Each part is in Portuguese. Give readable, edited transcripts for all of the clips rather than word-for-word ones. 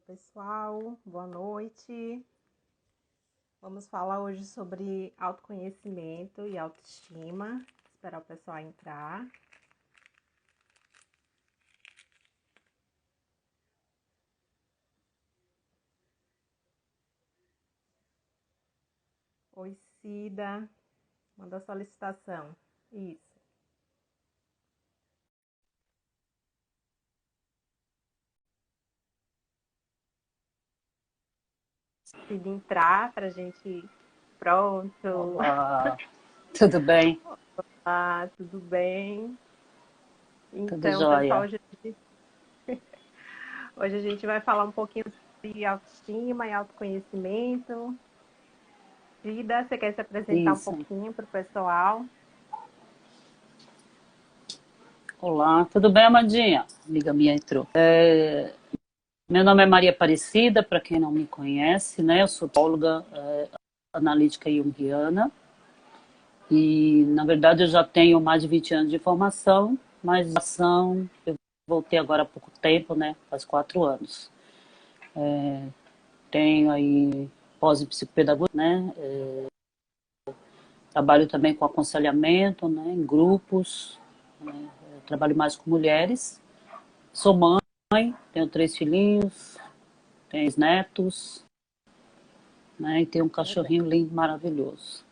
pessoal, boa noite. Vamos falar hoje sobre autoconhecimento e autoestima. Esperar o pessoal entrar. Oi, Cida. Manda a solicitação. Isso. Cida entrar pra gente. Pronto. Olá, tudo bem? Ah, tudo bem? Tudo Então, pessoal, jóia. hoje a gente vai falar um pouquinho sobre autoestima e autoconhecimento. Cida, você quer se apresentar um Isso. pouquinho para o pessoal? Olá, tudo bem, Amandinha? Amiga minha entrou. Meu nome é Maria Aparecida, para quem não me conhece, né? Eu sou psicóloga analítica junguiana e, na verdade, eu já tenho mais de 20 anos de formação, mas de ação eu voltei agora há pouco tempo, né? Faz 4 anos. Tenho aí pós em psicopedagogia, né? Trabalho também com aconselhamento, né? Em grupos. Eu trabalho mais com mulheres. Sou mãe, tenho 3 filhinhos, tenho netos, né? E tenho um Legal. cachorrinho lindo, maravilhoso.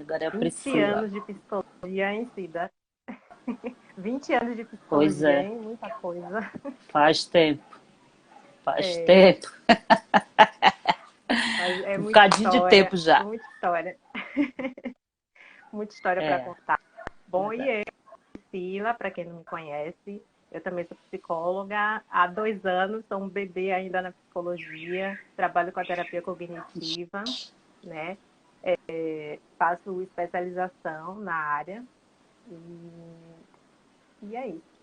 Agora é a 20 Priscila. anos de psicologia, hein, Cida? 20 anos de Pois psicologia, é, hein? Muita coisa. faz tempo, faz É, tempo, mas é um bocadinho de tempo já. muita história, muita história para É, contar. Bom, e verdade. eu, Priscila, para quem não me conhece, eu também sou psicóloga há 2 anos, sou um bebê ainda na psicologia, trabalho com a terapia cognitiva, né? Faço especialização na área e é isso.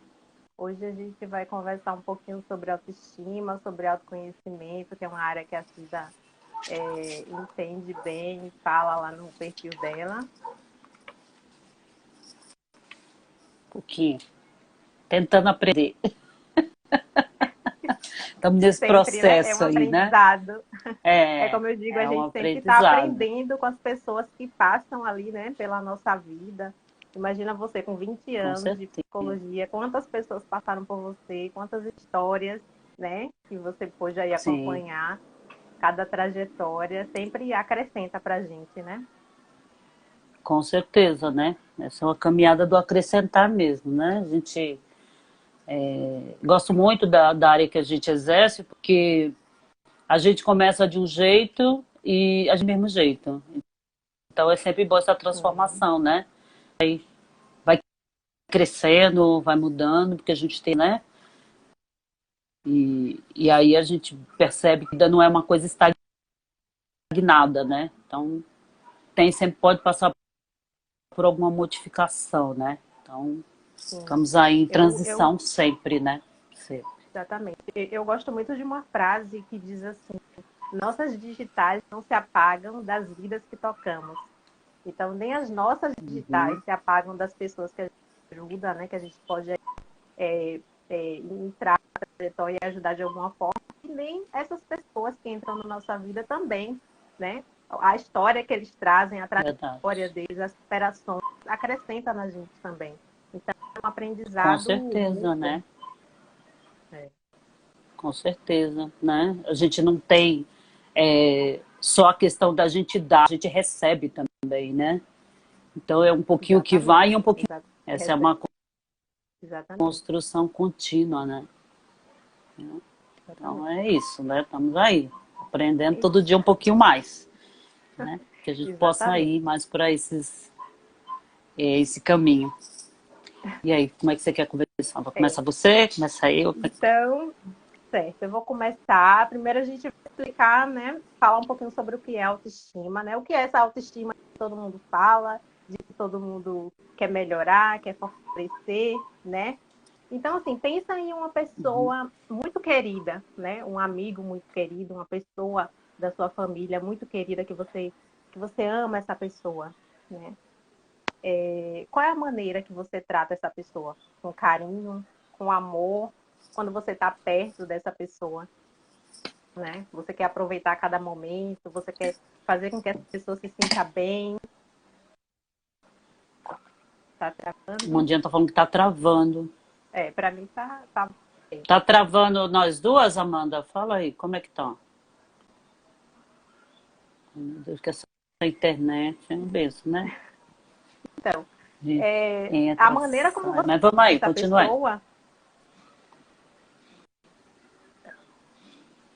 Hoje a gente vai conversar um pouquinho sobre autoestima, sobre autoconhecimento, que é uma área que a Cida entende bem, fala lá no perfil dela. Um pouquinho, tentando aprender. Estamos nesse Sempre, né? É um processo aí, né? aprendizado. É É, como eu digo, a é um gente sempre está aprendizado, aprendendo com as pessoas que passam ali, né, pela nossa vida. Imagina você com 20 com anos de certeza. psicologia, quantas pessoas passaram por você, quantas histórias, né, que você pôde aí Sim, acompanhar, cada trajetória sempre acrescenta para a gente, né? com certeza, né? Essa é uma caminhada do acrescentar mesmo, né? A gente gosto muito da área que a gente exerce, porque a gente começa de um jeito e do mesmo jeito. Então é sempre boa essa Sim, transformação, né? Vai crescendo, vai mudando, porque a gente tem, né? E aí a gente percebe que ainda não é uma coisa estagnada, né? Então sempre pode passar por alguma modificação, né? Então sim. estamos aí em Eu transição sempre, né? Sempre. exatamente. Eu gosto muito de uma frase que diz assim: nossas digitais não se apagam das vidas que tocamos. Então, nem as nossas digitais Uhum. se apagam das pessoas que a gente ajuda, né? Que a gente pode entrar na trajetória e ajudar de alguma forma. E nem essas pessoas que entram na nossa vida também, né? A história que eles trazem, a trajetória Verdade. deles, as superações, acrescenta na gente também. Então, é um Com aprendizado certeza, mútuo. né? É, Com certeza, né? A gente não tem só a questão da gente dar, a gente recebe também, né? Então é um pouquinho que vai exatamente. e um pouquinho. Exatamente. Essa é uma Exatamente. construção contínua, né? Então Exatamente. é isso, né? Estamos aí, aprendendo É todo isso. dia um pouquinho mais, né? Que a gente possa Exatamente. ir mais para esse caminho. E aí, como é que você quer conversar? É. Começa você? Começa eu? Como é que... Então, certo, eu vou começar. Primeiro a gente vai explicar, né? Falar um pouquinho sobre o que é autoestima, né? O que é essa autoestima que todo mundo fala, de que todo mundo quer melhorar, quer fortalecer, né? Então, assim, pensa em uma Uhum. pessoa muito querida, né? Um amigo muito querido, uma pessoa da sua família muito querida que você ama essa pessoa, né? Qual é a maneira que você trata essa pessoa? Com carinho, com amor, quando você está perto dessa pessoa, né? Você quer aproveitar cada momento, você quer fazer com que essa pessoa se sinta bem. Tá O travando? Mandinha tá falando que tá travando. Para mim tá bem. Tá travando nós duas, Amanda? Fala aí, como é que tá? Meu Deus, que essa internet é um beijo, né? Então, a Entra, maneira como sai. você Mas vamos trata aí, essa continua. pessoa,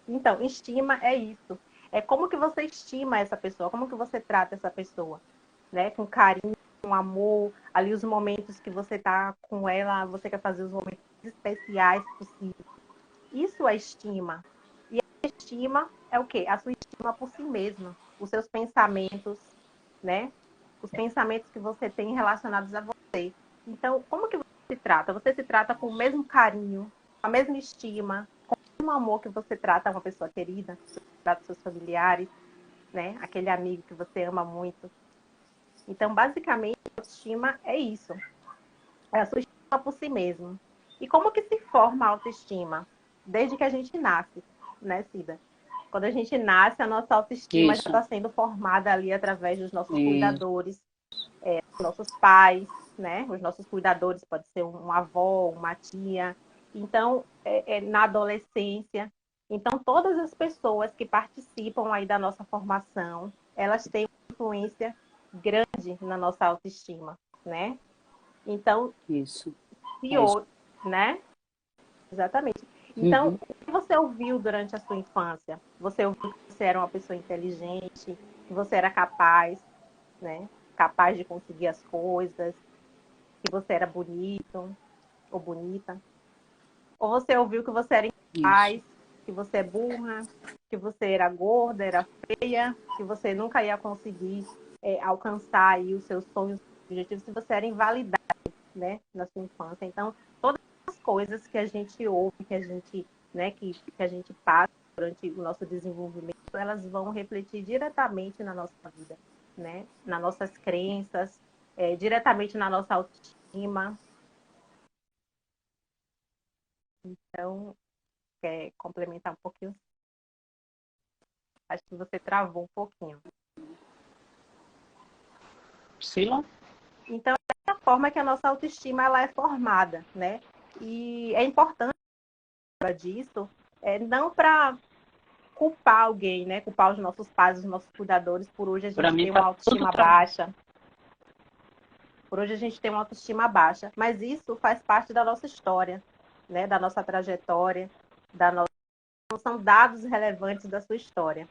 então, estima é isso. É como que você estima essa pessoa, como que você trata essa pessoa, né? Com carinho, com amor, ali os momentos que você tá com ela, você quer fazer os momentos especiais possíveis. Isso é estima. E a estima é o quê? A sua estima por si mesma, os seus pensamentos, né? Os pensamentos que você tem relacionados a você. Então, como que você se trata? Você se trata com o mesmo carinho, com a mesma estima, com o mesmo amor que você trata uma pessoa querida, que você trata seus familiares, né? Aquele amigo que você ama muito. Então, basicamente, a autoestima é isso. É a sua estima por si mesmo. E como que se forma a autoestima? Desde que a gente nasce, né, Cida? Quando a gente nasce, a nossa autoestima já Isso, está sendo formada ali através dos nossos isso, cuidadores, nossos pais, né? Os nossos cuidadores, pode ser uma avó, uma tia. Então, na adolescência. Então, todas as pessoas que participam aí da nossa formação, elas têm uma influência grande na nossa autoestima, né? Então, isso. se É isso. hoje, né? Exatamente. Então, Uhum. o que você ouviu durante a sua infância? Você ouviu que você era uma pessoa inteligente, que você era capaz, né? Capaz de conseguir as coisas, que você era bonito ou bonita? Ou você ouviu que você era Isso. incapaz, que você é burra, que você era gorda, era feia, que você nunca ia conseguir alcançar aí os seus sonhos, objetivos, se você era invalidado, né, na sua infância. Então, todas as coisas que a gente ouve, que a gente, né, que a gente passa durante o nosso desenvolvimento, elas vão refletir diretamente na nossa vida, né, nas nossas crenças, diretamente na nossa autoestima. Então, quer complementar um pouquinho? Acho que você travou um pouquinho. Priscila? Então, é a forma que a nossa autoestima ela é formada, né? E é importante disso, não para culpar alguém, né? Culpar os nossos pais, os nossos cuidadores, por hoje a Para gente mim ter uma tá tudo autoestima travado. baixa. Por hoje a gente tem uma autoestima baixa, mas isso faz parte da nossa história, né? Da nossa trajetória, da nossa... são dados relevantes da sua história.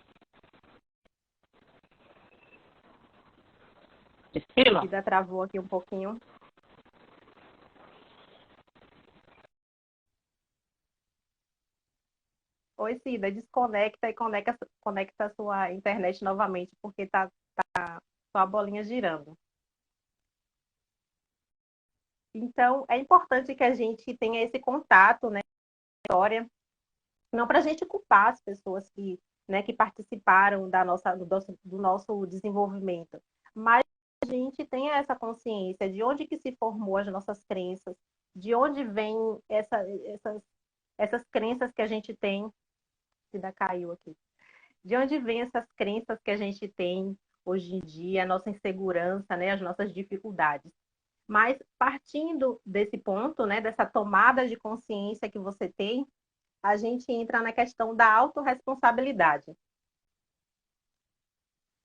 Priscila? Cida travou aqui um pouquinho. Oi, Cida, desconecta e conecta a sua internet novamente, porque tá só a bolinha girando. Então, é importante que a gente tenha esse contato, né, com a história, não para a gente culpar as pessoas que, né, que participaram do nosso desenvolvimento, mas a gente tenha essa consciência de onde que se formou as nossas crenças, de onde vem essas crenças que a gente tem. Cida caiu aqui. De onde vem essas crenças que a gente tem hoje em dia, a nossa insegurança, né, as nossas dificuldades. Mas partindo desse ponto, né, dessa tomada de consciência que você tem, a gente entra na questão da autorresponsabilidade.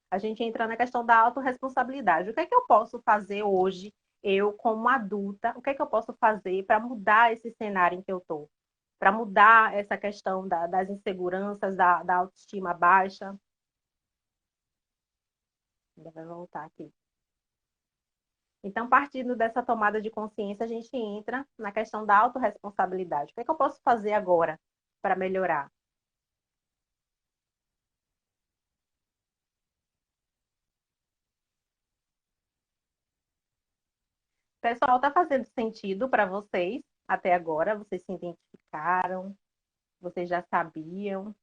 A gente entra na questão da autorresponsabilidade. O que é que eu posso fazer hoje, eu como adulta, o que é que eu posso fazer para mudar esse cenário em que eu estou? Para mudar essa questão das inseguranças, da autoestima baixa. Ainda vai voltar aqui. Então, partindo dessa tomada de consciência, a gente entra na questão da autorresponsabilidade. O que é que eu posso fazer agora para melhorar? Pessoal, está fazendo sentido para vocês até agora? Vocês se identificaram? Vocês já sabiam?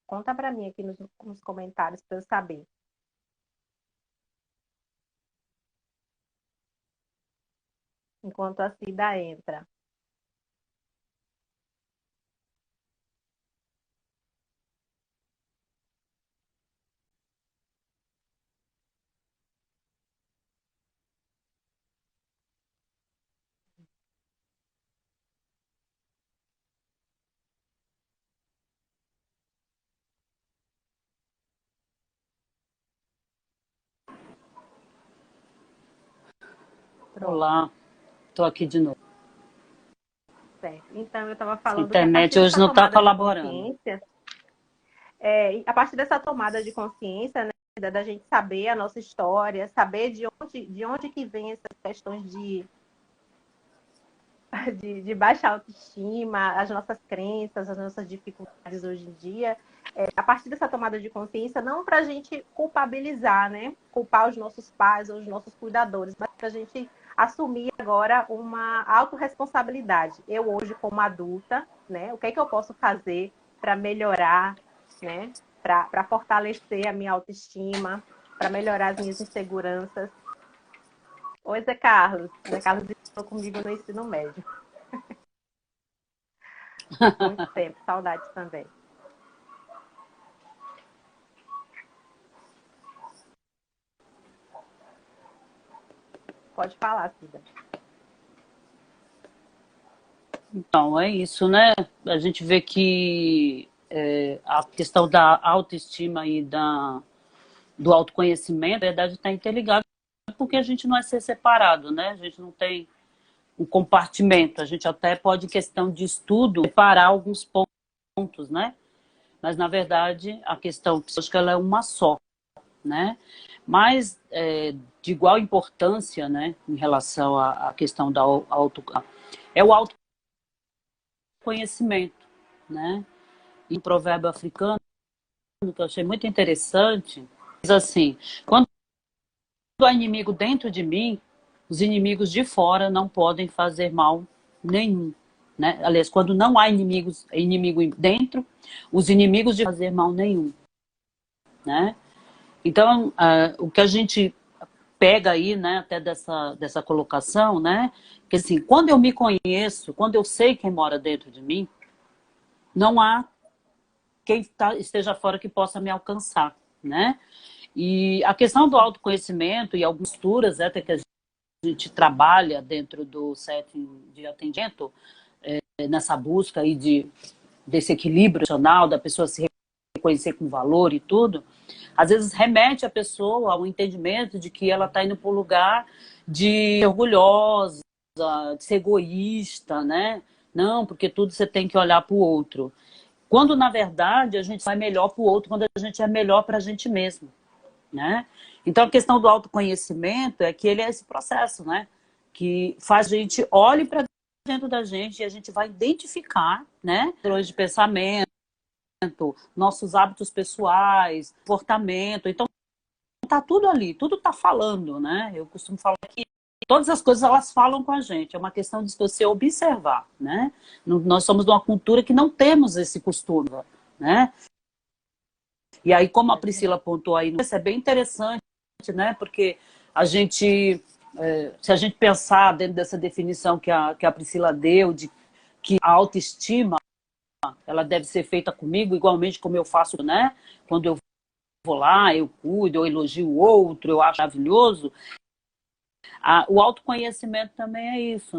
Conta para mim aqui nos comentários para eu saber. Enquanto a Cida entra. Olá, estou aqui de novo. Certo. Então, eu estava A falando que a internet partir hoje dessa não está tomada de colaborando. consciência, a partir dessa tomada de consciência, né, da gente saber a nossa história, saber de onde que vem essas questões de baixa autoestima, as nossas crenças, as nossas dificuldades hoje em dia, a partir dessa tomada de consciência, não para a gente culpabilizar, né? Culpar os nossos pais ou os nossos cuidadores, mas para a gente assumir agora uma autorresponsabilidade. Eu hoje, como adulta, né? O que é que eu posso fazer para melhorar, né? Para fortalecer a minha autoestima, para melhorar as minhas inseguranças. Oi, Zé Carlos. Zé Carlos estudou comigo no ensino médio. Muito tempo, saudades também. Pode falar, Cida. Então, é isso, né? A gente vê que a questão da autoestima e do autoconhecimento, na verdade, está interligado porque a gente não é ser separado, né? A gente não tem um compartimento. A gente até pode, em questão de estudo, separar alguns pontos, né? Mas, na verdade, a questão psicológica ela é uma só, né? Mas, de igual importância, né, em relação à questão da é o autoconhecimento, né? E um provérbio africano que eu achei muito interessante diz assim: quando há inimigo dentro de mim, os inimigos de fora não podem fazer mal nenhum. Né? Aliás, quando não há inimigo dentro, os inimigos de fazer mal nenhum. Né? Então, o que a gente pega aí, né, até dessa colocação, né, que assim, quando eu me conheço, quando eu sei quem mora dentro de mim, não há quem esteja fora que possa me alcançar, né? E a questão do autoconhecimento e algumas posturas, até que a gente trabalha dentro do setting de atendimento, nessa busca aí desse equilíbrio emocional, da pessoa se reconhecer com valor e tudo, às vezes remete a pessoa ao entendimento de que ela está indo para um lugar de ser orgulhosa, de ser egoísta, né? Não, porque tudo você tem que olhar para o outro. Quando, na verdade, a gente vai melhor para o outro, quando a gente é melhor para a gente mesmo, né? Então, a questão do autoconhecimento é que ele é esse processo, né? Que faz a gente olhe para dentro da gente e a gente vai identificar, né? Padrões de pensamento, nossos hábitos pessoais, comportamento. Então, tá tudo ali, tudo tá falando, né? Eu costumo falar que todas as coisas elas falam com a gente. É uma questão de você observar, né? Nós somos de uma cultura que não temos esse costume, né? E aí, como a Priscila apontou aí, isso é bem interessante, né? Porque a gente, se a gente pensar dentro dessa definição que a Priscila deu, de que a autoestima ela deve ser feita comigo igualmente como eu faço, né? Quando eu vou lá, eu cuido, eu elogio o outro, eu acho maravilhoso. O autoconhecimento também é isso.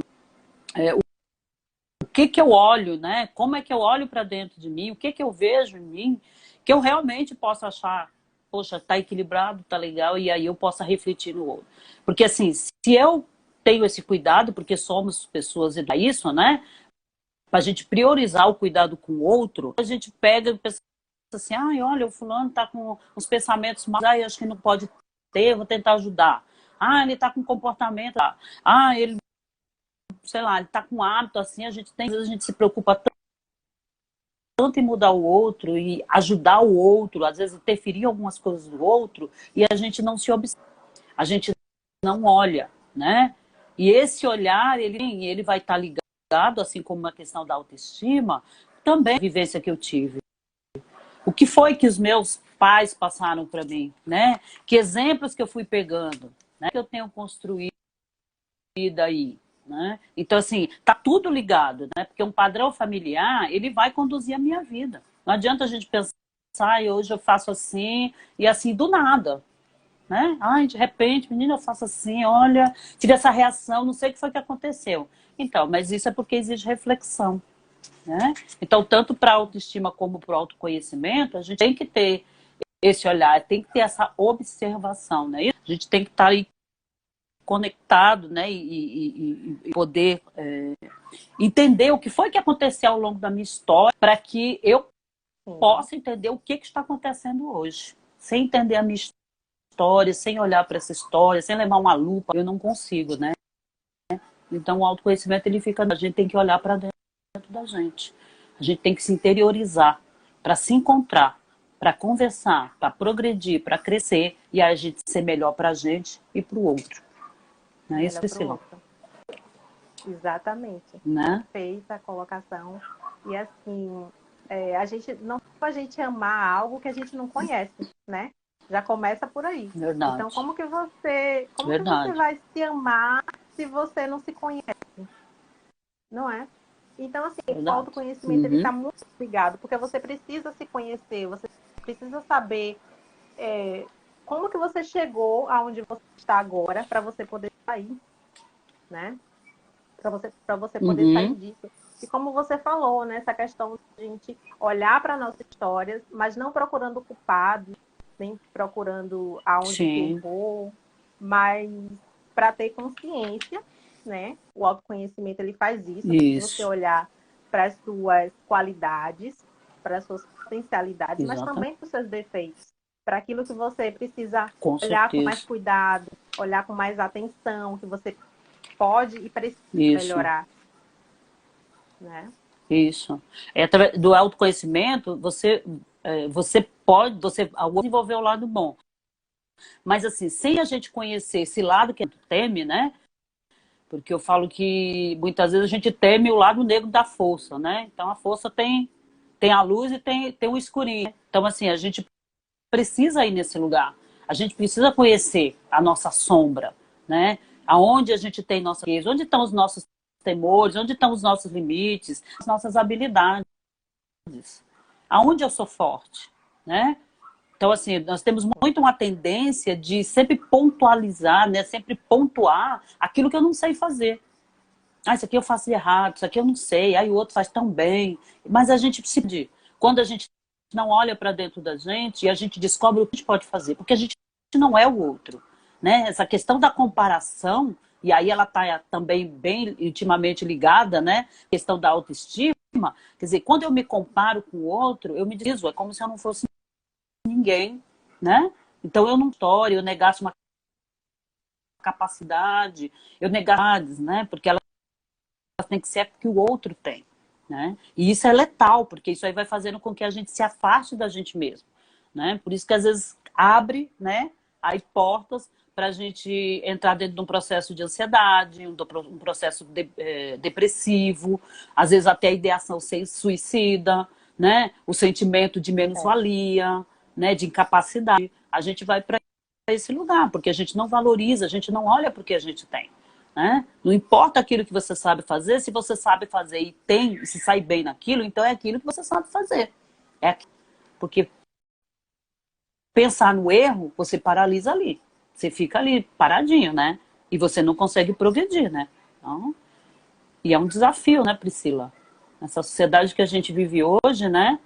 O que eu olho, né? Como é que eu olho para dentro de mim? O que eu vejo em mim que eu realmente posso achar, poxa, tá equilibrado, tá legal, e aí eu possa refletir no outro. Porque assim, se eu tenho esse cuidado, porque somos pessoas e é isso, né? Para a gente priorizar o cuidado com o outro, a gente pega e pensa assim, ai, olha, o fulano tá com uns pensamentos mais, ai, acho que não pode ter, vou tentar ajudar. Ah, ele tá com comportamento, ele, sei lá, ele tá com hábito assim, às vezes a gente se preocupa tanto em mudar o outro e ajudar o outro, às vezes interferir em algumas coisas do outro, e a gente não se observa, a gente não olha, né? E esse olhar, ele vai estar ligado, assim como a questão da autoestima, também a vivência que eu tive. O que foi que os meus pais passaram para mim, né? Que exemplos que eu fui pegando, né? Que eu tenho construído aí, né? Então, assim, tá tudo ligado, né? Porque um padrão familiar, ele vai conduzir a minha vida. Não adianta a gente pensar, hoje eu faço assim, e assim, do nada, né? Ai, de repente, menina, eu faço assim, olha, tive essa reação, não sei o que foi que aconteceu. Então, mas isso é porque exige reflexão, né? Então, tanto para a autoestima como para o autoconhecimento, a gente tem que ter esse olhar, tem que ter essa observação, né? A gente tem que estar aí conectado, né? E poder entender o que foi que aconteceu ao longo da minha história, para que eu possa entender o que está acontecendo hoje. Sem entender a minha história, sem olhar para essa história, sem levar uma lupa, eu não consigo, né? Então o autoconhecimento, ele fica, a gente tem que olhar para dentro da gente. A gente tem que se interiorizar para se encontrar, para conversar, para progredir, para crescer e a gente ser melhor para a gente e para o outro. Não é isso, Priscila? Exatamente. Né? Perfeita a colocação. E assim, a gente não a gente amar algo que a gente não conhece, né? Já começa por aí. Verdade. Então, como que você vai se amar se você não se conhece? Não é? Então, assim, o autoconhecimento ele está muito ligado, porque você precisa se conhecer, você precisa saber como que você chegou aonde você está agora para você poder sair, né? Para você poder sair disso. E como você falou, né, essa questão de a gente olhar para nossas histórias, mas não procurando culpados, nem procurando aonde errou, mas para ter consciência, né? O autoconhecimento ele faz isso. Você olhar para as suas qualidades, para as suas potencialidades, mas também para os seus defeitos, para aquilo que você precisa olhar com mais cuidado, olhar com mais atenção, que você pode e precisa melhorar, né? Isso. Através do autoconhecimento, você pode desenvolver o lado bom. Mas assim, sem a gente conhecer esse lado que a gente teme, né? Porque eu falo que muitas vezes a gente teme o lado negro da força, né? Então a força tem a luz e tem o escurinho. Então assim, a gente precisa ir nesse lugar. A gente precisa conhecer a nossa sombra, né? Aonde a gente tem nossa... Onde estão os nossos temores, onde estão os nossos limites, as nossas habilidades. Aonde eu sou forte, né? Então, assim, nós temos muito uma tendência de sempre pontualizar, né? Sempre pontuar aquilo que eu não sei fazer. Ah, isso aqui eu faço errado, isso aqui eu não sei, aí o outro faz tão bem. Mas a gente precisa, quando a gente não olha para dentro da gente e a gente descobre o que a gente pode fazer, porque a gente não é o outro, né? Essa questão da comparação, e aí ela está também bem intimamente ligada, né? A questão da autoestima, quer dizer, quando eu me comparo com o outro, eu me digo, é como se eu não fosse ninguém, né? Então eu não eu negasse uma capacidade, eu negasse, né? Porque elas têm que ser porque o outro tem, né? E isso é letal, porque isso aí vai fazendo com que a gente se afaste da gente mesmo, né? Por isso que às vezes abre, né? Aí portas para a gente entrar dentro de um processo de ansiedade, um processo depressivo, às vezes até a ideação suicida, né? O sentimento de menos-valia, né? De incapacidade. A gente vai para esse lugar, porque a gente não valoriza, a gente não olha para o que a gente tem. Né? Não importa aquilo que você sabe fazer, se você sabe fazer e se sai bem naquilo, então é aquilo que você sabe fazer. Porque pensar no erro, você paralisa ali. Você fica ali paradinho, né? E você não consegue progredir, né? Então, e é um desafio, né, Priscila? Nessa sociedade que a gente vive hoje, né?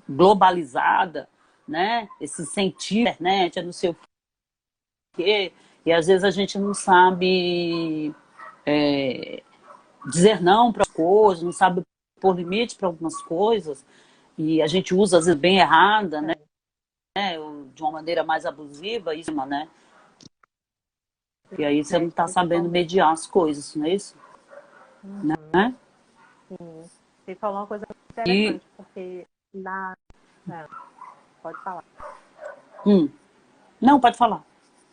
Globalizada, né? Esse sentido, internet, não sei o quê. E às vezes a gente não sabe dizer não para coisas, não sabe pôr limite para algumas coisas. E a gente usa, às vezes, bem errada, né? De uma maneira mais abusiva, isso, né? E aí você não está sabendo mediar as coisas, não é isso? Né? Sim. Você falou uma coisa muito interessante, porque pode falar. Não, pode falar.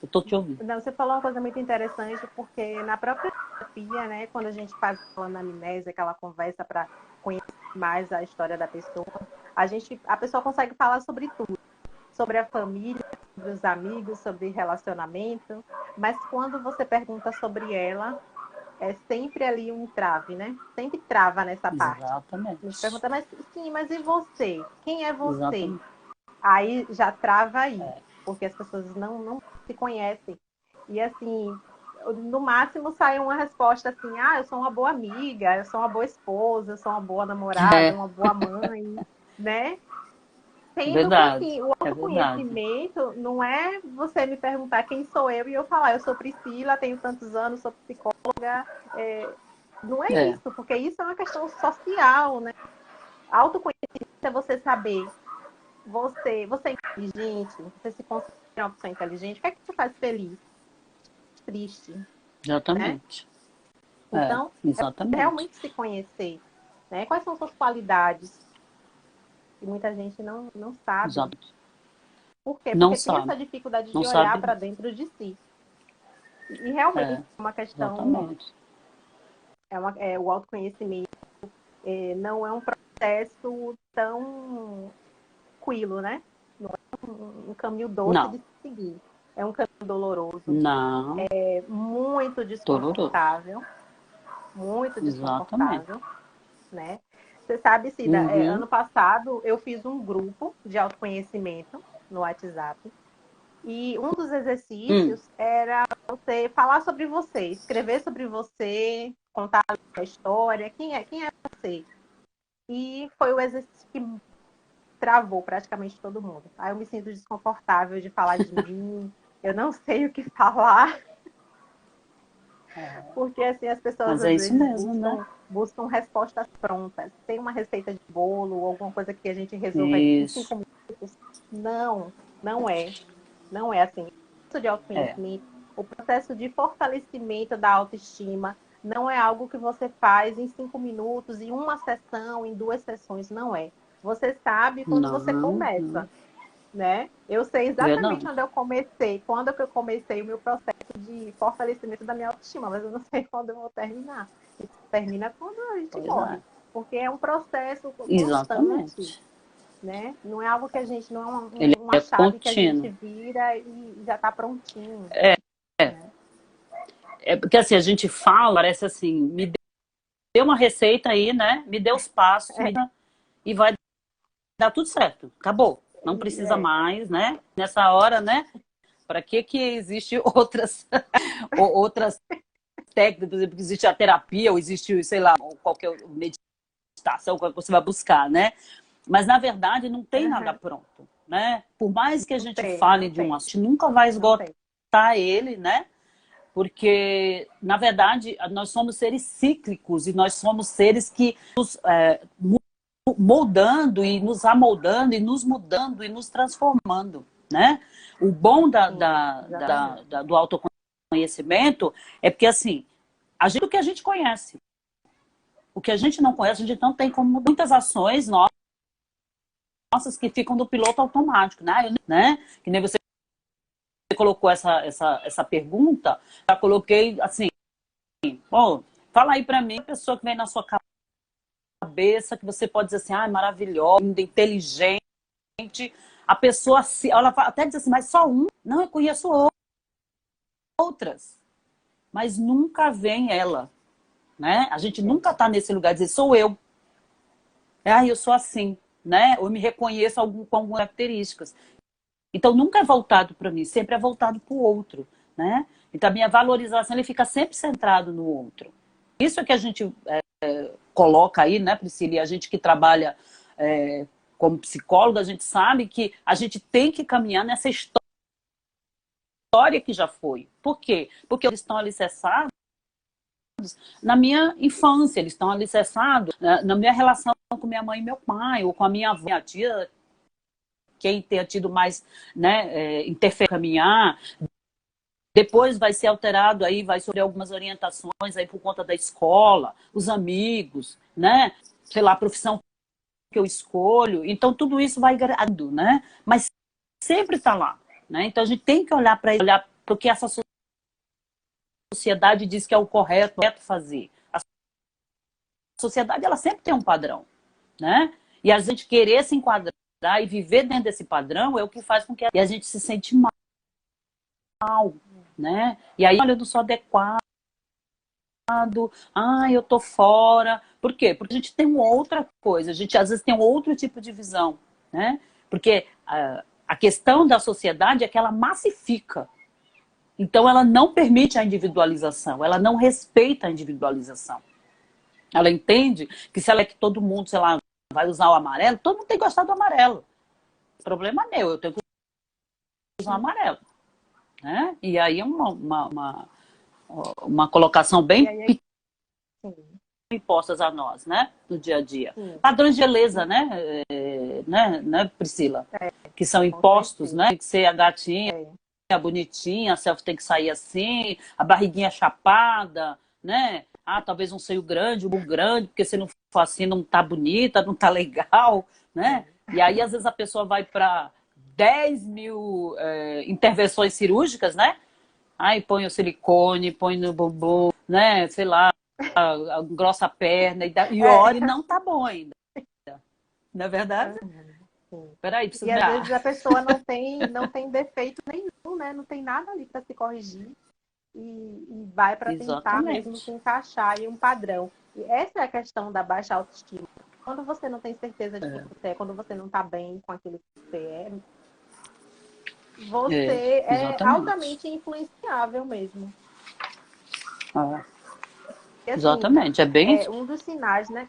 Eu estou te ouvindo. Não, você falou uma coisa muito interessante, porque na própria terapia, né, quando a gente faz uma anamnese, aquela conversa para conhecer mais a história da pessoa, a pessoa consegue falar sobre tudo. Sobre a família, sobre os amigos, sobre relacionamento. Mas quando você pergunta sobre ela, é sempre ali um entrave, né? Sempre trava nessa parte. Exatamente. Nos pergunta, mas e você? Quem é você? Exatamente. Aí já trava aí, porque as pessoas não se conhecem. E assim, no máximo sai uma resposta assim, eu sou uma boa amiga, eu sou uma boa esposa, eu sou uma boa namorada, uma boa mãe, né? Sendo que, Verdade, assim, o é verdade. autoconhecimento não é você me perguntar quem sou eu e eu falar, eu sou Priscila, tenho tantos anos, sou psicóloga. Não é É, isso, porque isso é uma questão social, né? Autoconhecimento é você saber, você é inteligente, você se considera uma pessoa inteligente, o que é que te faz feliz, triste, né? exatamente. É, Então, é exatamente. realmente se conhecer, né? Quais são suas qualidades? Que muita gente não sabe. Exatamente. Por quê? Não Porque tem essa sabe, dificuldade não de olhar sabe. para dentro de si. E realmente É, é uma questão, exatamente. o autoconhecimento não é um processo tão tranquilo, né? Não é um caminho doce de Não, se seguir. É um caminho doloroso, não, muito doloroso. muito Exatamente. desconfortável, né? Você sabe, Cida, Uhum. ano passado eu fiz um grupo de autoconhecimento no WhatsApp e um dos Hum, exercícios era você falar sobre você, escrever sobre você, contar a história, quem é você. E foi o exercício que travou praticamente todo mundo. Aí eu me sinto desconfortável de falar de mim, eu não sei o que falar, porque assim as pessoas mas é às isso vezes mesmo, né? buscam respostas prontas. Tem uma receita de bolo ou alguma coisa que a gente resolva em Isso. 5 minutos. Não, não é. Não é assim. O processo de É. autoconhecimento, o processo de fortalecimento da autoestima, não é algo que você faz em 5 minutos, em uma sessão, em 2 sessões, não é. Você sabe quando você Não, começa, não. né? Eu sei exatamente Verdade. quando eu comecei o meu processo de fortalecimento da minha autoestima, mas eu não sei quando eu vou terminar. Isso termina quando a gente Pois é. morre, porque é um processo constante, Exatamente. né? Não é algo que a gente, não é Ele uma é chave que a gente contínuo. vira e já está prontinho, É, é. né? É porque assim, a gente fala, parece assim, me dê uma receita aí, né? Me dê os passos, e vai dar tudo certo. Acabou. Não precisa É, mais, né? Nessa hora, né? Para que existe outras outras técnicas, por exemplo, que existe a terapia, ou existe, sei lá, qualquer meditação, qual que você vai buscar, né? Mas, na verdade, não tem nada uhum. pronto, né? Por mais que a Não gente tem, fale não de um tem, assunto, a gente nunca vai não esgotar tem. ele, né? Porque, na verdade, nós somos seres cíclicos e nós somos seres que nos moldando e nos amoldando e nos mudando e nos transformando, né? O bom Sim, exatamente. do autoconhecimento é porque, assim, o que a gente conhece. O que a gente não conhece, a gente não tem como muitas ações nossas que ficam do piloto automático, né? Que nem você colocou essa pergunta, já coloquei assim, bom, fala aí para mim, a pessoa que vem na sua cabeça, que você pode dizer assim, ah, maravilhosa, inteligente, a pessoa, ela até diz assim, mas só um? Não, eu conheço outras, mas nunca vem ela, né? A gente É, nunca está nesse lugar de dizer, sou eu. Ah, eu sou assim, né? Ou eu me reconheço com algumas características. Então nunca é voltado para mim, sempre é voltado para o outro, né? Então a minha valorização ele fica sempre centrado no outro. Isso é que a gente coloca aí, né, Priscila? E a gente que trabalha como psicóloga, a gente sabe que a gente tem que caminhar nessa história que já foi. Por quê? Porque eles estão alicerçados na minha infância, eles estão alicerçados na minha relação com minha mãe e meu pai, ou com a minha avó, minha tia, quem tenha tido mais, né, interferência caminhar. Depois vai ser alterado aí, vai sobre algumas orientações aí por conta da escola, os amigos, né? Sei lá, a profissão que eu escolho. Então tudo isso vai gradando, né? Mas sempre está lá, né? Então a gente tem que olhar para o que essa sociedade diz que é o correto fazer. A sociedade ela sempre tem um padrão, né? E a gente querer se enquadrar e viver dentro desse padrão é o que faz com que a gente se sente mal, né? E aí, olha, eu não sou adequado, eu tô fora. Por quê? Porque a gente tem uma outra coisa, a gente às vezes tem um outro tipo de visão, né? Porque a questão da sociedade é que ela massifica. Então ela não permite a individualização, ela não respeita a individualização. Ela entende que se ela é que todo mundo, sei lá, vai usar o amarelo, todo mundo tem que gostar do amarelo. problema meu, eu tenho que usar amarelo, né? E aí é uma colocação E bem aí, sim, impostas a nós, né? No dia a dia. sim, Padrões de beleza, né? Né, Priscila? Que são com impostos, certeza. né? Tem que ser a gatinha, É, a bonitinha, a selfie tem que sair assim, a barriguinha chapada, né? Ah, talvez um seio grande, um bumbum grande, porque se não for assim não tá bonita, não tá legal, né? é. E aí, às vezes, a pessoa vai para 10 mil intervenções cirúrgicas, né? Aí põe o silicone, põe no bumbum, né? Sei lá, engrossa a perna e É. olha, e não tá bom ainda. Não é verdade? Uhum, sim. Peraí, E preciso às mirar. vezes a pessoa não tem defeito nenhum, né? Não tem nada ali para se corrigir e vai para tentar mesmo se Exatamente. encaixar em um padrão. E essa é a questão da baixa autoestima. Quando você não tem certeza de quem É, você é, quando você não está bem com aquilo que você é, é, você é exatamente. altamente influenciável mesmo. É, E assim, exatamente, é bem isso. um dos sinais, né?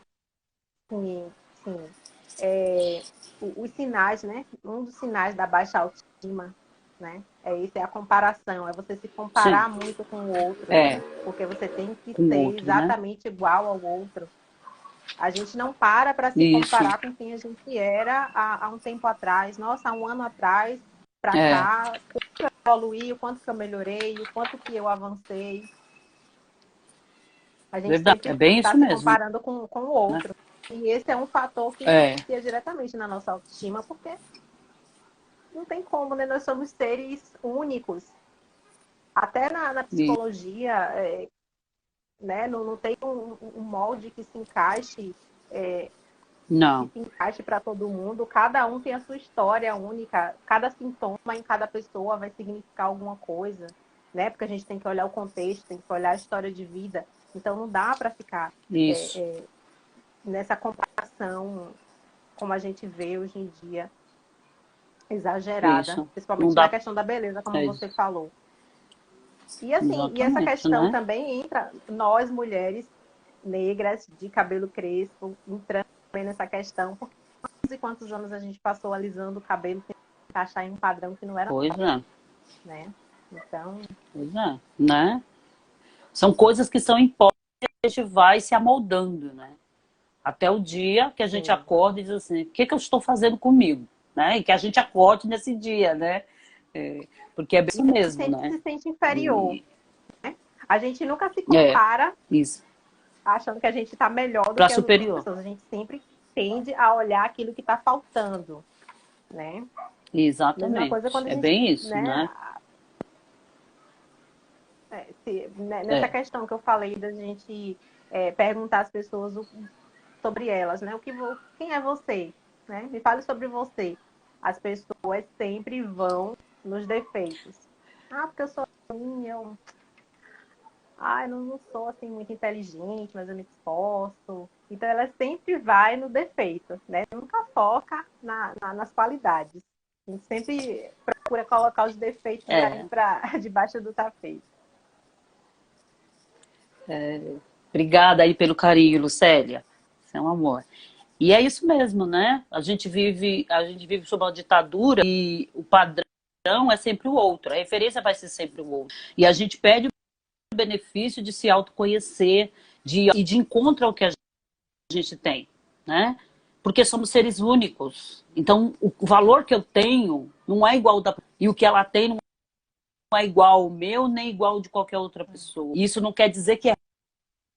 Sim, sim. É, os sinais, né? Um dos sinais da baixa autoestima, né? É isso, é a comparação, é você se Sim, comparar muito com o outro, é, porque você tem que com o ser outro, né? exatamente igual ao outro. A gente não para se Isso, comparar com quem a gente era há um tempo atrás. Nossa, há um ano atrás, para é, cá, evoluí, o quanto que eu melhorei, o quanto que eu avancei. A gente verdade, é sempre bem está isso se mesmo, comparando com o né? outro. E esse é um fator que É, influencia diretamente na nossa autoestima, porque não tem como, né? Nós somos seres únicos. Até na e, psicologia, né? Não tem um molde é, que não, se encaixe para todo mundo. Cada um tem a sua história única. Cada sintoma em cada pessoa vai significar alguma coisa, né? Porque a gente tem que olhar o contexto, tem que olhar a história de vida. Então não dá para ficar isso, nessa comparação como a gente vê hoje em dia, exagerada, isso, não principalmente na dá, questão da beleza, como é, você falou. E assim, e essa exatamente, questão né? também entra nós mulheres negras de cabelo crespo, entrando também nessa questão, porque quantos anos a gente passou alisando o cabelo tentando encaixar em um padrão que não era Pois nosso, é, né? Então, pois é, né? São coisas que são impostas e a gente vai se amoldando, né? Até o dia que a gente sim. acorda e diz assim, o que que eu estou fazendo comigo? Né? E que a gente acorde nesse dia, né? É, porque é bem E isso que a mesmo, gente né? se sente inferior. E, A gente nunca se é, compara isso. achando que a gente está melhor do Para que as outras superior. pessoas. A gente sempre tende a olhar aquilo que está faltando, né? Mesma coisa Exatamente. quando a É gente, bem isso, né? né? Nessa É, questão que eu falei da gente perguntar às pessoas sobre elas, né? Quem é você? Né? Me fale sobre você. As pessoas sempre vão nos defeitos. Ah, porque eu sou assim, eu não sou assim muito inteligente, mas eu me esforço. Então ela sempre vai no defeito, né? Nunca foca nas qualidades. A gente sempre procura colocar os defeitos aí é, para debaixo do tapete. obrigada aí pelo carinho, Lucélia. Você é um amor. E é isso mesmo, né? A gente vive sob uma ditadura e o padrão é sempre o outro, a referência vai ser sempre o outro. E a gente perde o benefício de se autoconhecer, e de encontro ao que a gente tem, né? Porque somos seres únicos. Então, o valor que eu tenho não é igual da e o que ela tem não é igual ao meu, nem igual ao de qualquer outra pessoa. E isso não quer dizer que é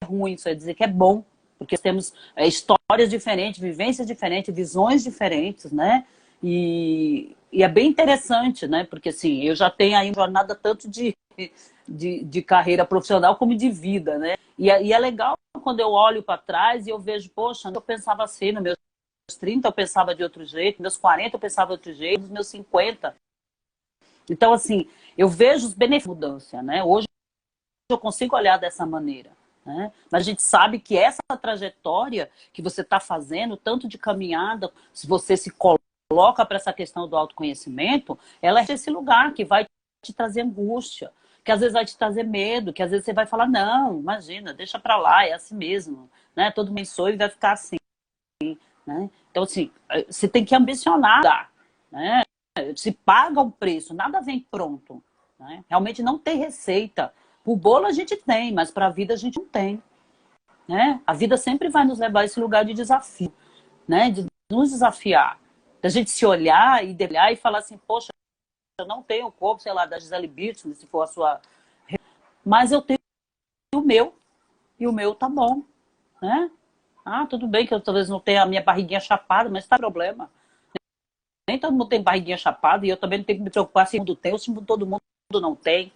ruim, isso quer dizer que é bom, porque temos histórias diferentes, vivências diferentes, visões diferentes, né? E é bem interessante, né? Porque assim, eu já tenho aí uma jornada tanto de carreira profissional como de vida, né? E é legal quando eu olho para trás e eu vejo, poxa, eu pensava assim, nos meus 30 eu pensava de outro jeito, nos meus 40 eu pensava de outro jeito, nos meus 50. Então, assim, eu vejo os benefícios da mudança, né? Hoje eu consigo olhar dessa maneira. Né? Mas a gente sabe que essa trajetória que você está fazendo, tanto de caminhada, se você se coloca para essa questão do autoconhecimento, ela é esse lugar que vai te trazer angústia, que às vezes vai te trazer medo, que às vezes você vai falar, não, imagina, deixa para lá, é assim mesmo. Né? Todo mundo sonha e vai ficar assim. Né? Então, assim, você tem que ambicionar. né? Se paga um preço, nada vem pronto, né? Realmente não tem receita. O bolo a gente tem, mas para a vida a gente não tem, né? A vida sempre vai nos levar a esse lugar de desafio, né? De nos desafiar, da gente se olhar e falar assim, poxa, eu não tenho o corpo, sei lá, da Gisele Bündchen, se for a sua, mas eu tenho o meu, e o meu tá bom, né? Ah, tudo bem que eu talvez não tenha a minha barriguinha chapada, mas tá problema. Nem todo mundo tem barriguinha chapada e eu também não tenho que me preocupar se todo mundo tem ou se todo mundo não tem,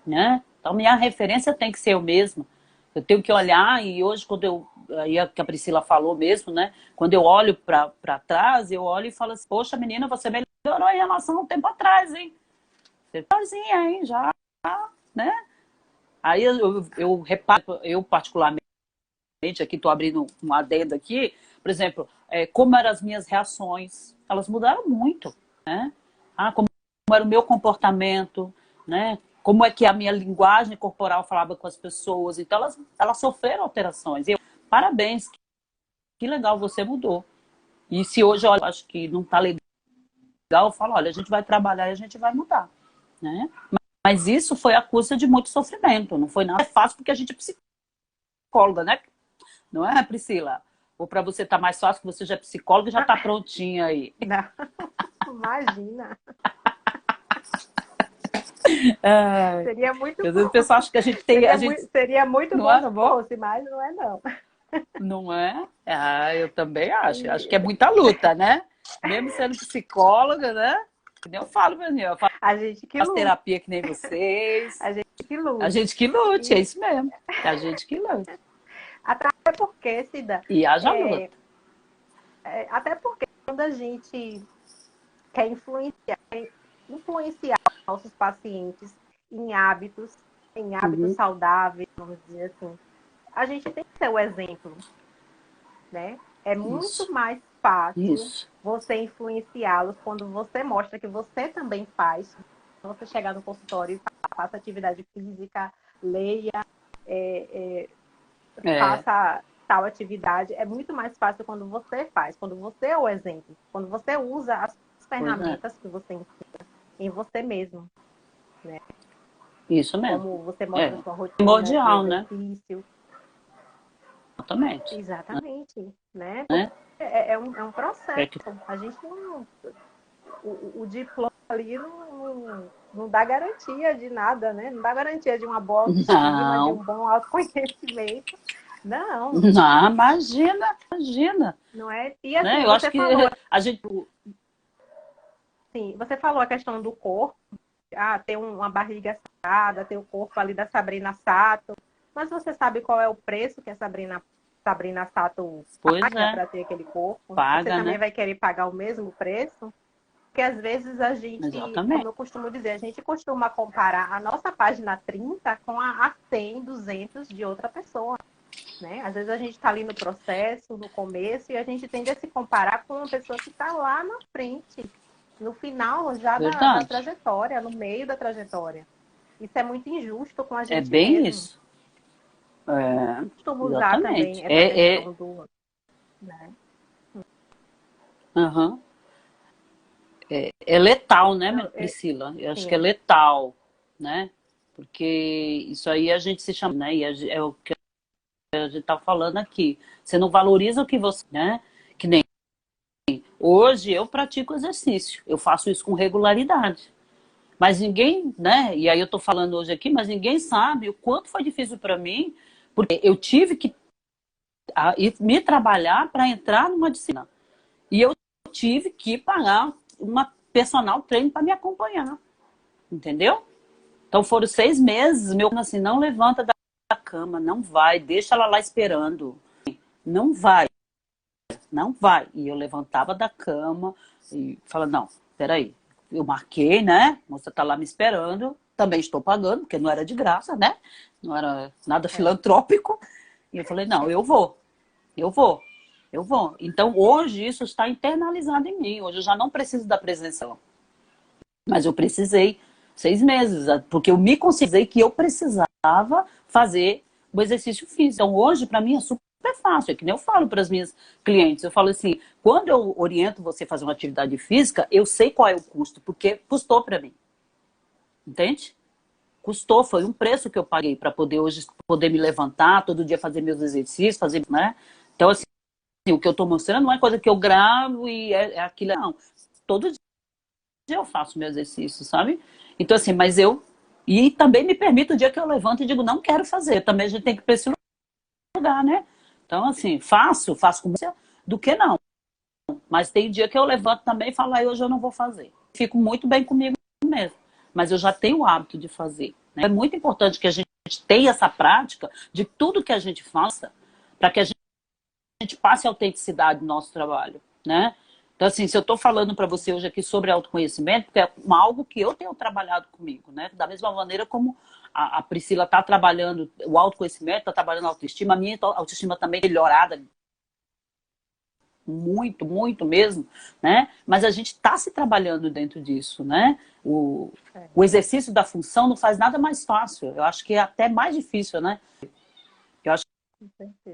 né? Então minha referência tem que ser eu mesma. Eu tenho que olhar e hoje quando eu, aí que a Priscila falou mesmo, né? Quando eu olho para trás, eu olho e falo assim, poxa menina, você melhorou em relação ao tempo atrás, hein? Você tá sozinha, hein? Já, né? Aí eu reparo, eu particularmente, aqui estou abrindo um adendo aqui, por exemplo, como eram as minhas reações, elas mudaram muito, né? Ah, como era o meu comportamento, né? Como é que a minha linguagem corporal falava com as pessoas, então elas sofreram alterações. Parabéns, que legal, você mudou. E se hoje eu acho que não está legal, eu falo, olha, a gente vai trabalhar e a gente vai mudar, né? Mas isso foi a custa de muito sofrimento, não foi nada fácil porque a gente é psicóloga, né? Não é, Priscila? Ou para você tá mais fácil, que você já é psicóloga e já tá prontinha aí. Não, imagina. Seria muito bom. O pessoal acha que a gente tem... Seria muito não bom era se bom? fosse, mas não é não. Não é? Ah, eu também acho. Acho que é muita luta, né? Mesmo sendo psicóloga, né? Que nem eu falo, menina. Eu a gente que faço luta. terapia que nem vocês. A gente que luta. A gente que lute, é isso mesmo. A gente que lute. Até porque, Cida... E haja luta. Até porque quando a gente quer influenciar nossos pacientes em hábitos saudáveis, vamos dizer assim, a gente tem que ser o exemplo, né? É muito mais fácil você influenciá-los quando você mostra que você também faz. Você chegar no consultório e faça atividade física, leia, faça tal atividade. É muito mais fácil quando você faz, quando você é o exemplo, quando você usa as ferramentas que você ensina em você mesmo, né? Isso mesmo. Como você mostra a sua rotina, primordial, de né? exercício. Exatamente. Exatamente, né? Né? É um processo. A gente não... O diploma ali não dá garantia de nada, né? Não dá garantia de uma boa autoestima, de um bom autoconhecimento. Não. Não, imagina. Não é? E assim, né? Eu acho que a gente... Sim, você falou a questão do corpo. Ter uma barriga sarada, ter o corpo ali da Sabrina Sato. Mas você sabe qual é o preço que a Sabrina Sato paga para ter aquele corpo? Paga, você também né? vai querer pagar o mesmo preço? Porque às vezes a gente, como eu costumo dizer, a gente costuma comparar a nossa página 30 com a 100, 200 de outra pessoa. Né? Às vezes a gente está ali no processo, no começo, e a gente tende a se comparar com uma pessoa que está lá na frente, no final já da trajetória, no meio da trajetória. Isso é muito injusto com a gente mesmo. É bem isso. Costumo usar também essa questão do... Né? É letal, né, Priscila? Eu acho que é letal, né? Porque isso aí a gente se chama, né? E é o que a gente tá falando aqui. Você não valoriza o que você, né? Que nem hoje eu pratico exercício. Eu faço isso com regularidade. Mas ninguém, né? E aí eu tô falando hoje aqui, mas ninguém sabe o quanto foi difícil para mim, porque eu tive que me trabalhar para entrar numa disciplina. E eu tive que pagar uma personal trainer para me acompanhar. Entendeu? Então foram 6 meses, meu assim, não levanta da cama, não vai, deixa ela lá esperando. Não vai. E eu levantava da cama e falava, não, peraí, eu marquei, né? A moça tá lá me esperando, também estou pagando, porque não era de graça, né? Não era nada filantrópico. E eu falei, não, eu vou. Então, hoje, isso está internalizado em mim. Hoje, eu já não preciso da presença. Mas eu precisei 6 meses, porque eu me conscientizei que eu precisava fazer o exercício físico. Então, hoje, para mim, é super fácil. É que nem eu falo para as minhas clientes. Eu falo assim, quando eu oriento você a fazer uma atividade física, eu sei qual é o custo, porque custou para mim. Entende? Custou, foi um preço que eu paguei para poder hoje poder me levantar, todo dia fazer meus exercícios, fazer, né? Então, assim, o que eu estou mostrando não é coisa que eu gravo e é aquilo, não. Todo dia eu faço meu exercício, sabe? Então, assim, mas eu... E também me permito o dia que eu levanto e digo, não quero fazer. Também a gente tem que ir para esse lugar, né? Então, assim, faço com você do que não. Mas tem dia que eu levanto também e falo, hoje eu não vou fazer. Fico muito bem comigo mesmo. Mas eu já tenho o hábito de fazer. Né? É muito importante que a gente tenha essa prática de tudo que a gente faça para que a gente passe a autenticidade no nosso trabalho, né? Então, assim, se eu estou falando para você hoje aqui sobre autoconhecimento, porque é algo que eu tenho trabalhado comigo, né? Da mesma maneira como a Priscila está trabalhando o autoconhecimento, está trabalhando a autoestima, a minha autoestima também é melhorada muito, muito mesmo, né? Mas a gente está se trabalhando dentro disso, né? O exercício da função não faz nada mais fácil. Eu acho que é até mais difícil, né? Eu acho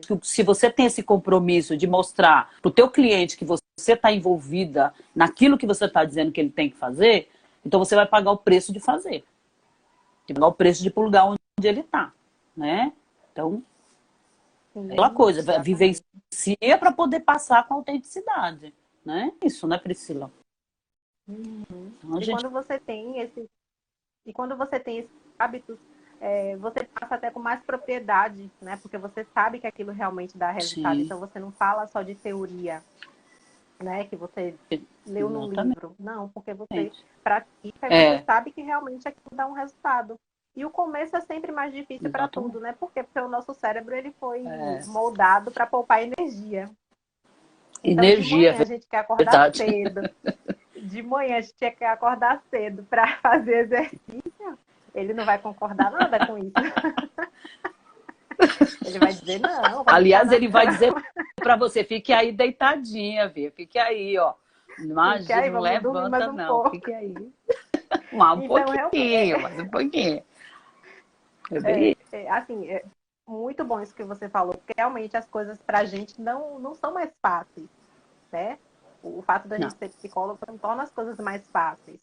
que se você tem esse compromisso de mostrar para o teu cliente que você está envolvida naquilo que você está dizendo que ele tem que fazer, então você vai pagar o preço de fazer. Vai pagar o preço de ir para o lugar onde ele está, né? Então, aquela coisa, vivencia para poder passar com autenticidade, né? Isso, né, Priscila? Então, E quando você tem esses hábitos, você passa até com mais propriedade, né? Porque você sabe que aquilo realmente dá resultado. Sim. Então você não fala só de teoria, né? Que você leu no livro. Não, porque você pratica e você sabe que realmente aquilo dá um resultado. E o começo é sempre mais difícil para tudo, né? Por quê? Porque o nosso cérebro ele foi moldado para poupar energia. Então, de manhã a gente quer acordar cedo. De manhã a gente quer acordar cedo para fazer exercício. Ele não vai concordar nada com isso. Ele vai dizer não. Aliás, ele vai dizer para você, fique aí deitadinha, Vê. Fique aí, ó. Imagina, aí, não levanta não. Pouco. Fique aí. Um pouquinho, mais um pouquinho. Assim, é muito bom isso que você falou, porque realmente as coisas pra gente não são mais fáceis, né? O fato da gente ser psicólogo não torna as coisas mais fáceis,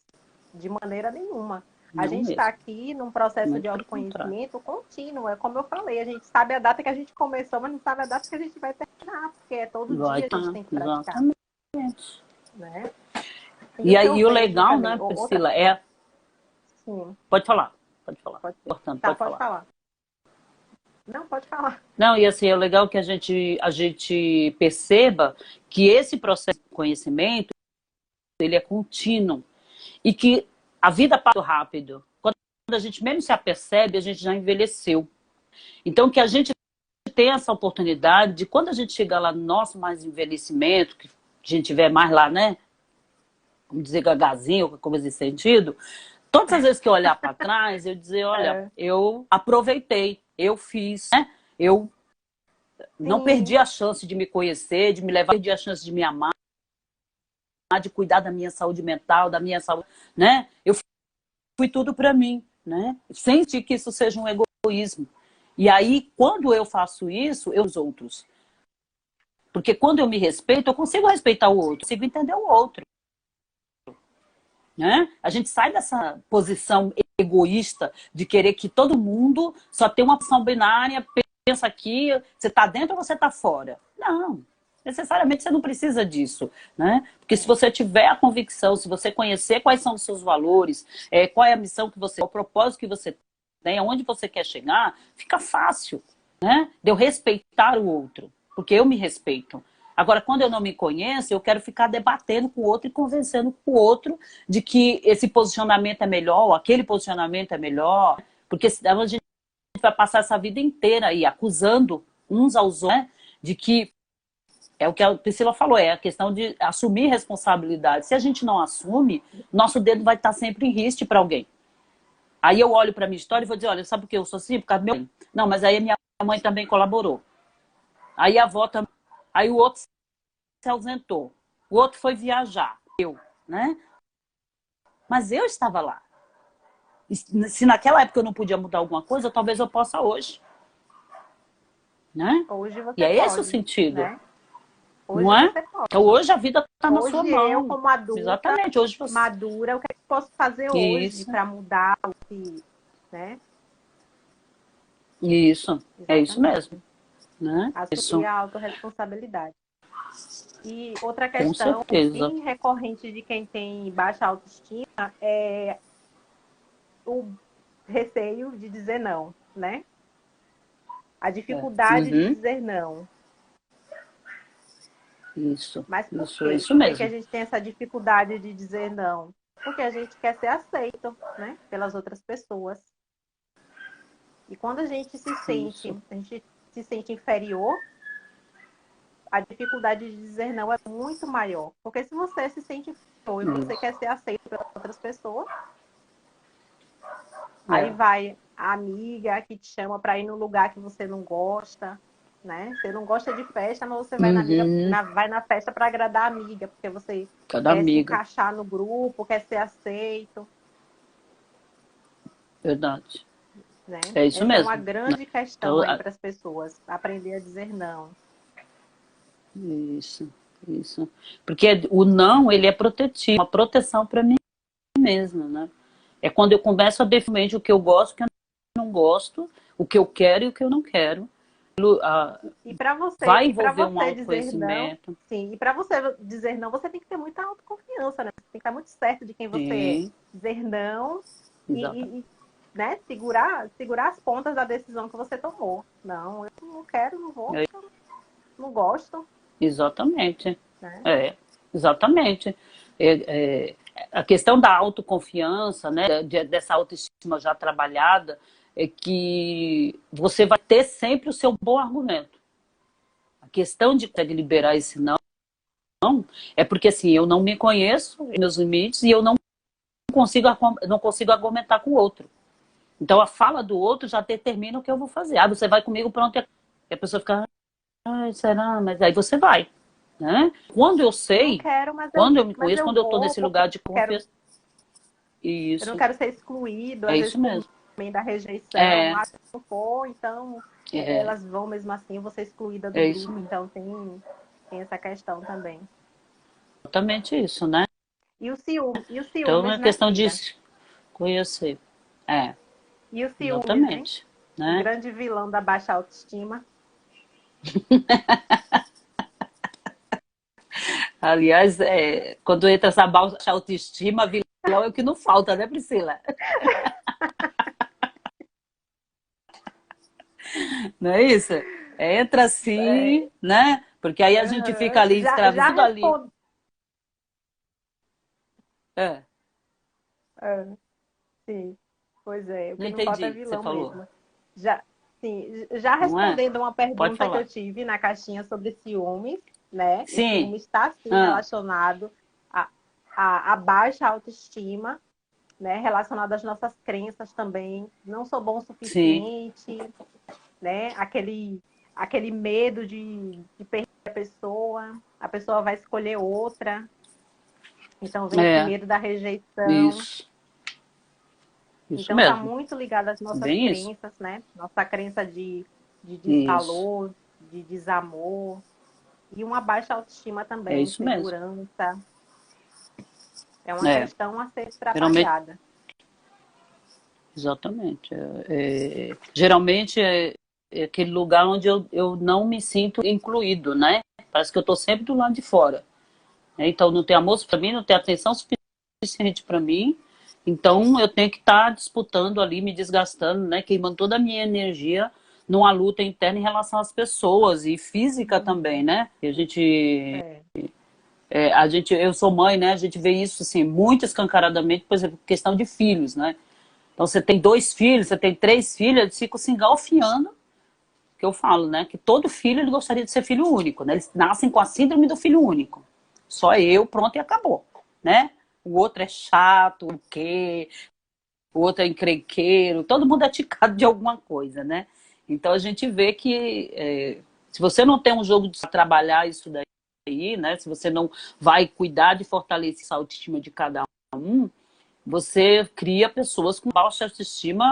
de maneira nenhuma. A gente está aqui num processo de autoconhecimento contínuo, é como eu falei, a gente sabe a data que a gente começou, mas não sabe a data que a gente vai terminar, porque é todo dia a gente tem que praticar. Exatamente. Né? E aí o legal, também, né, Priscila, Sim. Pode falar. Pode falar. Não, pode falar. Não, e assim, é legal que a gente perceba que esse processo de conhecimento, ele é contínuo. E que a vida passa rápido. Quando a gente menos se apercebe, a gente já envelheceu. Então, que a gente tem essa oportunidade de, quando a gente chegar lá no nosso mais envelhecimento, que a gente tiver mais lá, né? Vamos dizer, gagazinho, qualquer coisa nesse sentido. Todas as vezes que eu olhar para trás, eu dizer, olha, eu aproveitei, eu fiz, né? Eu não perdi a chance de me conhecer, de me levar, perdi a chance de me amar, de cuidar da minha saúde mental, da minha saúde, né? Eu fui tudo para mim, né? Sem sentir que isso seja um egoísmo. E aí, quando eu faço isso, eu os outros. Porque quando eu me respeito, eu consigo respeitar o outro, consigo entender o outro. Né? A gente sai dessa posição egoísta de querer que todo mundo só tenha uma opção binária, pensa aqui, você está dentro ou você está fora. Não, necessariamente você não precisa disso. Né? Porque se você tiver a convicção, se você conhecer quais são os seus valores, qual é a missão que você, o propósito que você tem, aonde você quer chegar, fica fácil, né? De eu respeitar o outro, porque eu me respeito. Agora, quando eu não me conheço, eu quero ficar debatendo com o outro e convencendo com o outro de que esse posicionamento é melhor, ou aquele posicionamento é melhor, porque senão a gente vai passar essa vida inteira aí acusando uns aos outros, né, de que, é o que a Priscila falou, é a questão de assumir responsabilidade. Se a gente não assume, nosso dedo vai estar sempre em riste para alguém. Aí eu olho para a minha história e vou dizer, olha, sabe por que eu sou assim? Por causa do meu... Não, mas aí a minha mãe também colaborou. Aí a avó também... Aí o outro se ausentou. O outro foi viajar. Né? Mas eu estava lá. E se naquela época eu não podia mudar alguma coisa, talvez eu possa hoje. né? Hoje E você é esse o pode, sentido, né? Hoje não é? você Então pode. hoje a vida está na sua Hoje eu, mão. como adulta, Exatamente, hoje você... madura, o que é que eu posso fazer hoje Isso, para mudar o que, né? isso, é isso Exatamente. mesmo, né? Assumir Isso, a autorresponsabilidade. E outra com questão certeza. bem recorrente de quem tem baixa autoestima é o receio de dizer não, né? A É. dificuldade de Uhum. dizer não. Mas por Isso, é quê? isso Por que que a mesmo. gente tem essa dificuldade de dizer não? Porque a gente quer ser aceito, né? Pelas outras pessoas. E quando Isso, a gente se sente inferior, a dificuldade de dizer não é muito maior. Porque se você se sente inferior e você isso. quer ser aceito pelas outras pessoas, aí É, vai a amiga que te chama para ir no lugar que você não gosta, né? Você não gosta de festa, mas você vai uhum. vai na festa para agradar a amiga, porque você Cada quer se amiga, encaixar no grupo, quer ser aceito, verdade. né? É isso Essa é uma mesmo. grande questão Então, aí para as pessoas, aprender a dizer não. isso, isso. Porque o não, ele é protetivo, uma proteção para mim mesma, né? É quando eu começo a definir o que eu gosto, o que eu não gosto, o que eu quero e o que eu não quero. Vai E para envolver um você dizer não, autoconhecimento. sim, e para você dizer não, você tem que ter muita autoconfiança, né? Você tem que estar muito certo de quem você é. Sim, Dizer não exatamente. né, segurar as pontas da decisão que você tomou. Não, eu não quero, não vou, É, não gosto, exatamente. né? É, exatamente. É, a questão da autoconfiança, né, dessa autoestima já trabalhada, é que você vai ter sempre o seu bom argumento. A questão de conseguir liberar esse não é porque assim, eu não me conheço, meus limites, e eu não consigo argumentar com o outro. Então a fala do outro já determina o que eu vou fazer. Ah, você vai comigo, pronto, e a pessoa fica, ai, será? Mas aí você vai, né? Quando eu Eu não sei, quero, quando eu me mas conheço, eu quando eu estou vou, nesse porque lugar de confiança, eu não isso, quero ser excluído, é às vezes isso por mesmo. meio da rejeição. É, Ah, se eu não for, então é, elas vão mesmo assim, eu vou ser excluída do é isso grupo. mesmo. Então tem essa questão também. Exatamente isso, né? E o Então ciúmes, é né, questão de Cida? conhecer. É, E o ciúmes, hein? exatamente, O né? grande vilão da baixa autoestima. Aliás, quando entra essa baixa autoestima, vilão é o que não falta, né, Priscila? Não é isso? Entra É, assim, né? Porque aí a gente fica ali já escravizado ali. respondi. É, Sim, pois é, o não que não falta é entendi o que você vilão falou. mesmo. Já, sim, já Não é? respondendo uma Pode pergunta que eu falar. tive na caixinha sobre ciúmes, né? O Sim. ciúme está sim Ah, relacionado à, à baixa autoestima, né? Relacionado às nossas crenças também. Não sou bom o sim. suficiente, né? Aquele medo de perder a pessoa vai escolher outra. Então vem esse É, medo da rejeição. isso. Isso Então, está mesmo. muito ligado às nossas Bem isso. crenças, né? Nossa crença de Isso. desvalor, de desamor, e uma baixa autoestima É também, isso mesmo. insegurança. É uma É, questão a ser geralmente, trabalhada. exatamente. Geralmente é aquele lugar onde eu não me sinto incluído, né? Parece que eu estou sempre do lado de fora. Né? Então não tem amor para mim, não tem atenção suficiente para mim. Então eu tenho que estar disputando ali, me desgastando, né? Queimando toda a minha energia numa luta interna em relação às pessoas e física também, Uhum. né? E É. eu sou mãe, né? A gente vê isso assim muito escancaradamente, por exemplo, questão de filhos, né? Então você tem 2 filhos, você tem 3 filhos, eles ficam se engalfiando, que eu falo, né? Que todo filho ele gostaria de ser filho único, né? Eles nascem com a síndrome do filho único. Só eu, pronto e acabou, né? O outro é chato, o quê? O outro é encrenqueiro, todo mundo é ticado de alguma coisa, né? Então a gente vê que se você não tem um jogo de trabalhar isso daí, né? Se você não vai cuidar de fortalecer essa autoestima de cada um, você cria pessoas com baixa autoestima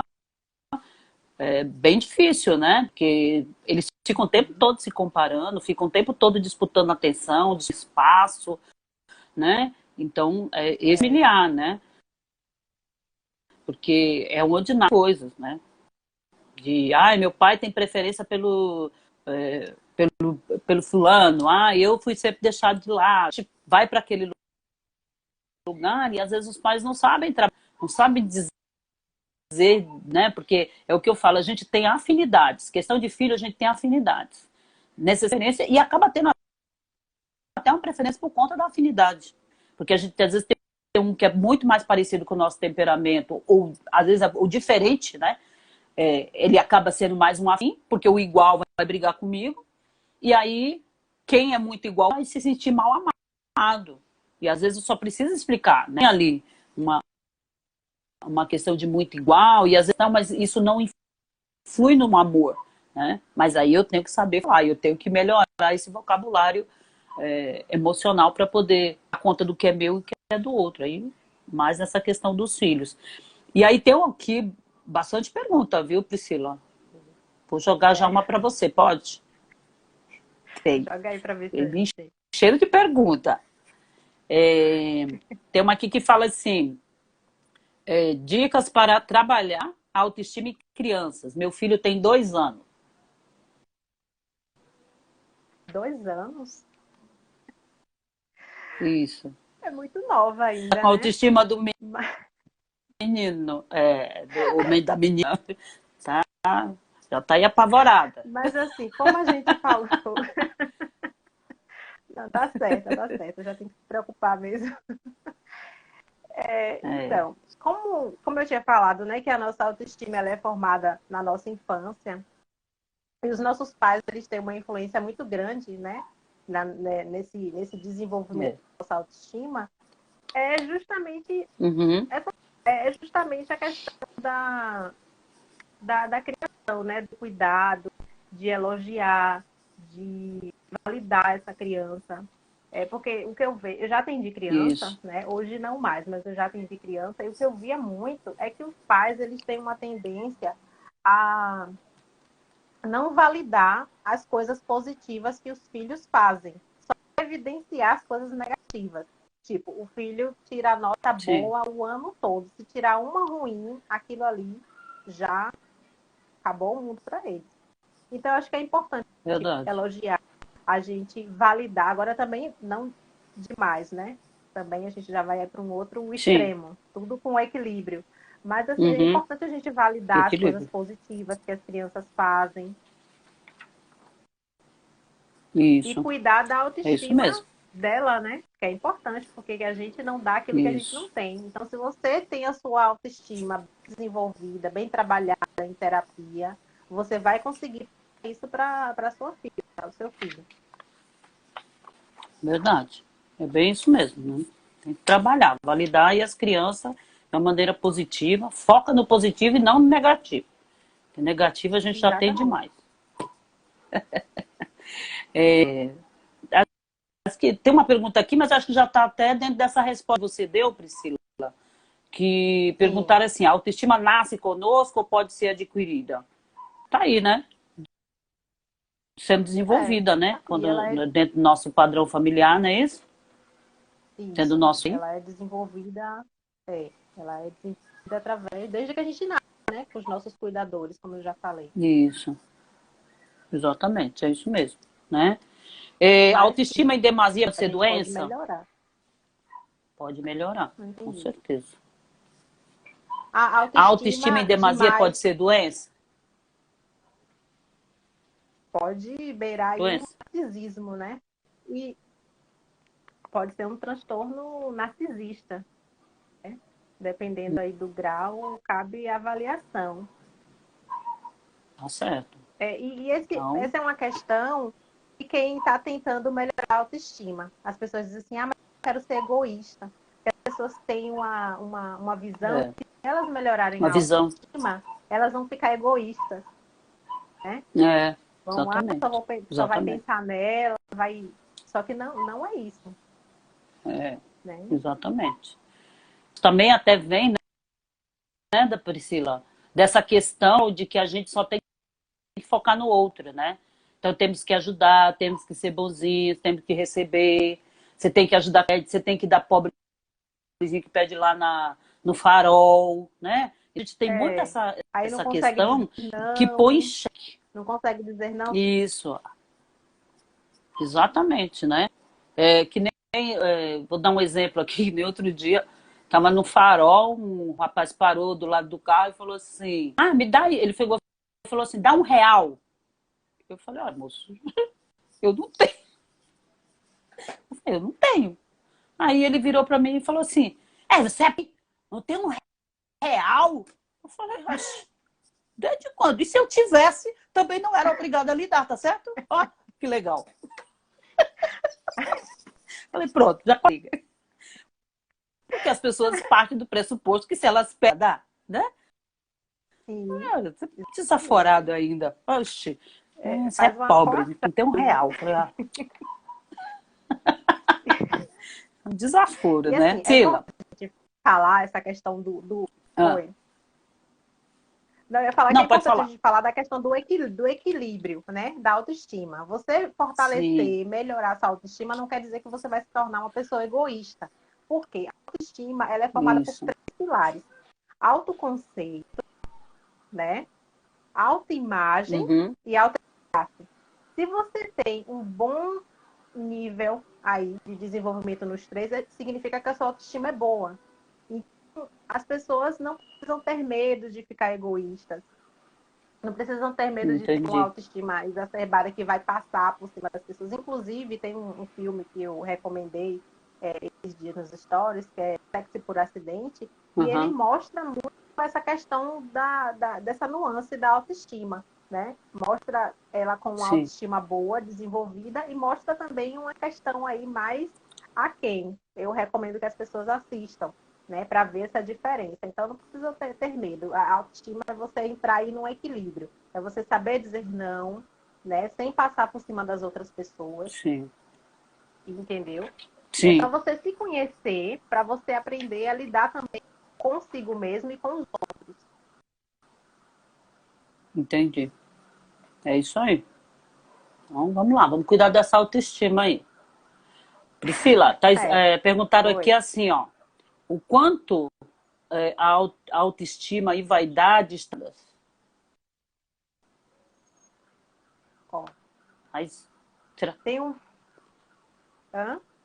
é bem difícil, né? Porque eles ficam o tempo todo se comparando, ficam o tempo todo disputando atenção, espaço, né? Então, esse familiar, né? Porque é um ordinário de coisas, né? De, meu pai tem preferência pelo fulano, eu fui sempre deixado de lado. Vai para aquele lugar e às vezes os pais não sabem não sabem dizer, né? Porque é o que eu falo, a gente tem afinidades. Questão de filho, a gente tem afinidades. Nessa experiência, e acaba tendo até uma preferência por conta da afinidade. Porque a gente às vezes tem um que é muito mais parecido com o nosso temperamento, ou às vezes o diferente, né? Ele acaba sendo mais um afim, porque o igual vai brigar comigo. E aí, quem é muito igual vai se sentir mal amado. E às vezes eu só preciso explicar, né? Ali, uma questão de muito igual, e às vezes não, mas isso não influi no amor, né? Mas aí eu tenho que saber falar, eu tenho que melhorar esse vocabulário emocional para poder dar conta do que é meu e do que é do outro. Aí, mais nessa questão dos filhos. E aí tem aqui bastante pergunta, viu, Priscila? Vou jogar já uma para você, pode? Tem. Joga aí para ver se Ele cheiro de pergunta. Tem uma aqui que fala assim, dicas para trabalhar a autoestima em crianças. Meu filho tem 2 anos. 2 anos? Isso. É muito nova ainda, A né? autoestima do menino, da menina, tá? Já tá aí apavorada. Mas assim, como a gente falou... Não, tá certo, tá certo. Já tem que se preocupar mesmo. Então, como eu tinha falado, né, que a nossa autoestima ela é formada na nossa infância, e os nossos pais eles têm uma influência muito grande, né, nesse desenvolvimento da nossa autoestima, é justamente, Uhum. é justamente a questão da criação, né, do cuidado, de elogiar, de validar essa criança. Porque o que eu vejo, eu já atendi criança, Isso. né? Hoje não mais, mas eu já atendi criança, e o que eu via muito é que os pais eles têm uma tendência a não validar as coisas positivas que os filhos fazem, só evidenciar as coisas negativas. Tipo, o filho tira nota Sim. boa o ano todo. Se tirar uma ruim, aquilo ali já acabou o mundo para ele. Então, eu acho que é importante Verdade. elogiar, a gente validar. Agora também não demais, né? Também a gente já vai para um outro Sim. extremo, tudo com equilíbrio. Mas assim, é Uhum. importante a gente validar as coisas Equilíbrio. positivas que as crianças fazem e Isso. cuidar da É isso autoestima mesmo. dela, né? Que é importante, porque a gente não dá aquilo que a gente não Isso. tem. Então, se você tem a sua autoestima desenvolvida, bem trabalhada em terapia, você vai conseguir isso para sua filha, para o seu filho. Verdade. É bem isso mesmo, né? Tem que trabalhar, validar e as crianças de uma maneira positiva, foca no positivo e não no negativo. Porque negativo a gente já tem Exatamente. demais. Acho que tem uma pergunta aqui, mas acho que já está até dentro dessa resposta que você deu, Priscila, que Sim. perguntaram assim, a autoestima nasce conosco ou pode ser adquirida? Tá aí, né? Sendo É. desenvolvida, né? E Quando, ela é dentro do nosso padrão familiar, não é isso? Sendo isso. nosso. Ela é desenvolvida, ela é desenvolvida através, desde que a gente nasce, né? Com os nossos cuidadores, como eu já falei. Isso, exatamente, é isso mesmo, né? Mas sim, Autoestima em demasia pode a ser gente pode doença? melhorar. Pode melhorar, Não com entendi. certeza. A A autoestima em autoestima demasia demais pode ser doença? pode beirar aí um Doença. narcisismo, né? E pode ser um transtorno narcisista, né? Dependendo aí do grau, cabe avaliação. Tá certo. Essa Então, é uma questão de quem está tentando melhorar a autoestima. As pessoas dizem assim, mas eu quero ser egoísta. Porque as pessoas têm uma visão é, de que se elas melhorarem uma a visão. autoestima, elas vão ficar egoístas, né? Vão, Exatamente. só vai Exatamente. pensar nela, vai... Só que não é isso, É, né? exatamente. Também até vem, né, da Priscila? dessa questão de que a gente só tem que focar no outro, né? Então temos que ajudar, temos que ser bonzinhos, temos que receber, você tem que ajudar, você tem que dar pobrezinho que pede lá no farol, né? A gente tem muito É. essa, Aí não essa consegue dizer questão que põe em não, xeque. não consegue dizer não. Isso, exatamente, né? Que nem, vou dar um exemplo aqui, no outro dia, estava no farol, um rapaz parou do lado do carro e falou assim, me dá aí. Ele pegou e falou assim, dá R$ 1. Eu falei, olha, moço, eu não tenho. Eu não tenho. Aí ele virou para mim e falou assim, você não tem R$ 1? Eu falei, desde quando? E se eu tivesse, também não era obrigada a lhe dar, tá certo? Ó, que legal. Falei, pronto, já liga. Porque as pessoas partem do pressuposto que se elas pedem, dá, né? Sim. Você é desaforado ainda. Oxe, você é Faz uma pobre, coação. não tem R$ 1. Falei, um desaforo, E né? assim, é Sila. importante falar essa questão do... Ah, Oi. Não, eu ia falar que é não, pode importante a falar. gente falar da questão do equilíbrio, né? Da autoestima. Você Sim, fortalecer, melhorar sua autoestima não quer dizer que você vai se tornar uma pessoa egoísta. Por quê? A autoestima, ela é formada por isso. 3 pilares. Autoconceito, né? Autoimagem Uhum, e autoeficácia. Se você tem um bom nível aí de desenvolvimento nos três, significa que a sua autoestima é boa. Então, as pessoas não precisam ter medo de ficar egoístas. Não precisam ter medo de ter uma entendi. autoestima exacerbada que vai passar por cima das pessoas. Inclusive, tem um filme que eu recomendei esses dias nos stories, que é Sexy por Acidente, e ele Uhum, mostra muito essa questão dessa nuance da autoestima. Né? Mostra ela com uma sim, autoestima boa, desenvolvida, e mostra também uma questão aí mais aquém. Eu recomendo que as pessoas assistam, né, para ver essa diferença. Então, não precisa ter medo. A autoestima é você entrar aí num equilíbrio. É você saber dizer não, né, sem passar por cima das outras pessoas, sim, entendeu? É para sim, você se conhecer, para você aprender a lidar também consigo mesmo e com os outros. entendi. É isso aí. Então, vamos lá, vamos cuidar dessa autoestima aí. Priscila, Certo. perguntaram aqui Oi. assim, ó, o quanto a autoestima e vaidade estão. Ó, Mas, será? tem um,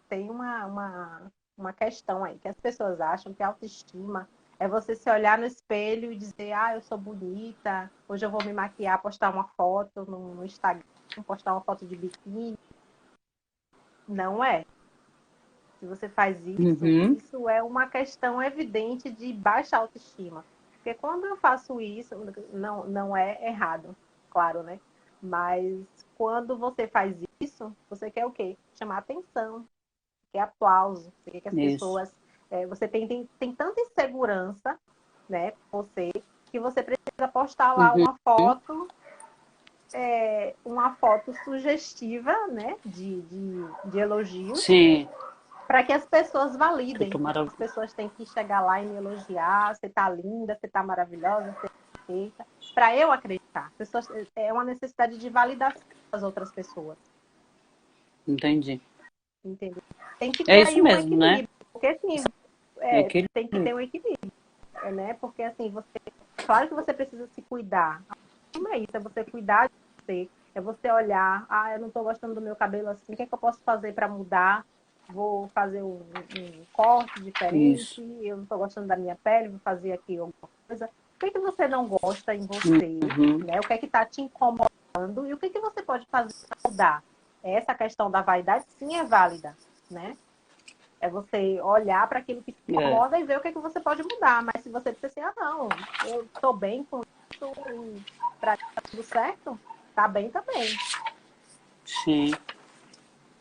tem uma questão aí, que as pessoas acham que a autoestima é você se olhar no espelho e dizer, eu sou bonita, hoje eu vou me maquiar, postar uma foto no Instagram, postar uma foto de biquíni. Não é. Se você faz isso, Uhum, isso é uma questão evidente de baixa autoestima. Porque quando eu faço isso, não é errado, claro, né? Mas quando você faz isso, você quer o quê? Chamar atenção, quer aplauso, você quer que as isso. pessoas. Você tem tanta insegurança, né, você, que você precisa postar lá Uhum, uma foto sugestiva, né, de elogios, sim, para que as pessoas que eu validem. tô Né? As maravilhosa. pessoas têm que chegar lá e me elogiar, você tá linda, você tá maravilhosa, você tá perfeita, para eu acreditar. Pessoas, é uma necessidade de validação das outras pessoas. Entendi. Entendeu? Tem que É ter isso aí um mesmo, né? equilíbrio, porque assim, Equilíbrio. tem que ter um equilíbrio, né? Porque assim, claro que você precisa se cuidar. Como é isso? É você cuidar de você, é você olhar, eu não estou gostando do meu cabelo assim, o que é que eu posso fazer para mudar? Vou fazer um corte diferente, Isso. eu não estou gostando da minha pele, vou fazer aqui alguma coisa. O que é que você não gosta em você, Uhum. né? O que é que está te incomodando e o que é que você pode fazer para mudar? Essa questão da vaidade sim é válida, né? É você olhar para aquilo que te É, incomoda e ver o que é que você pode mudar. Mas se você pensa assim, não, eu estou bem com isso e para tá tudo certo, tá bem também. sim.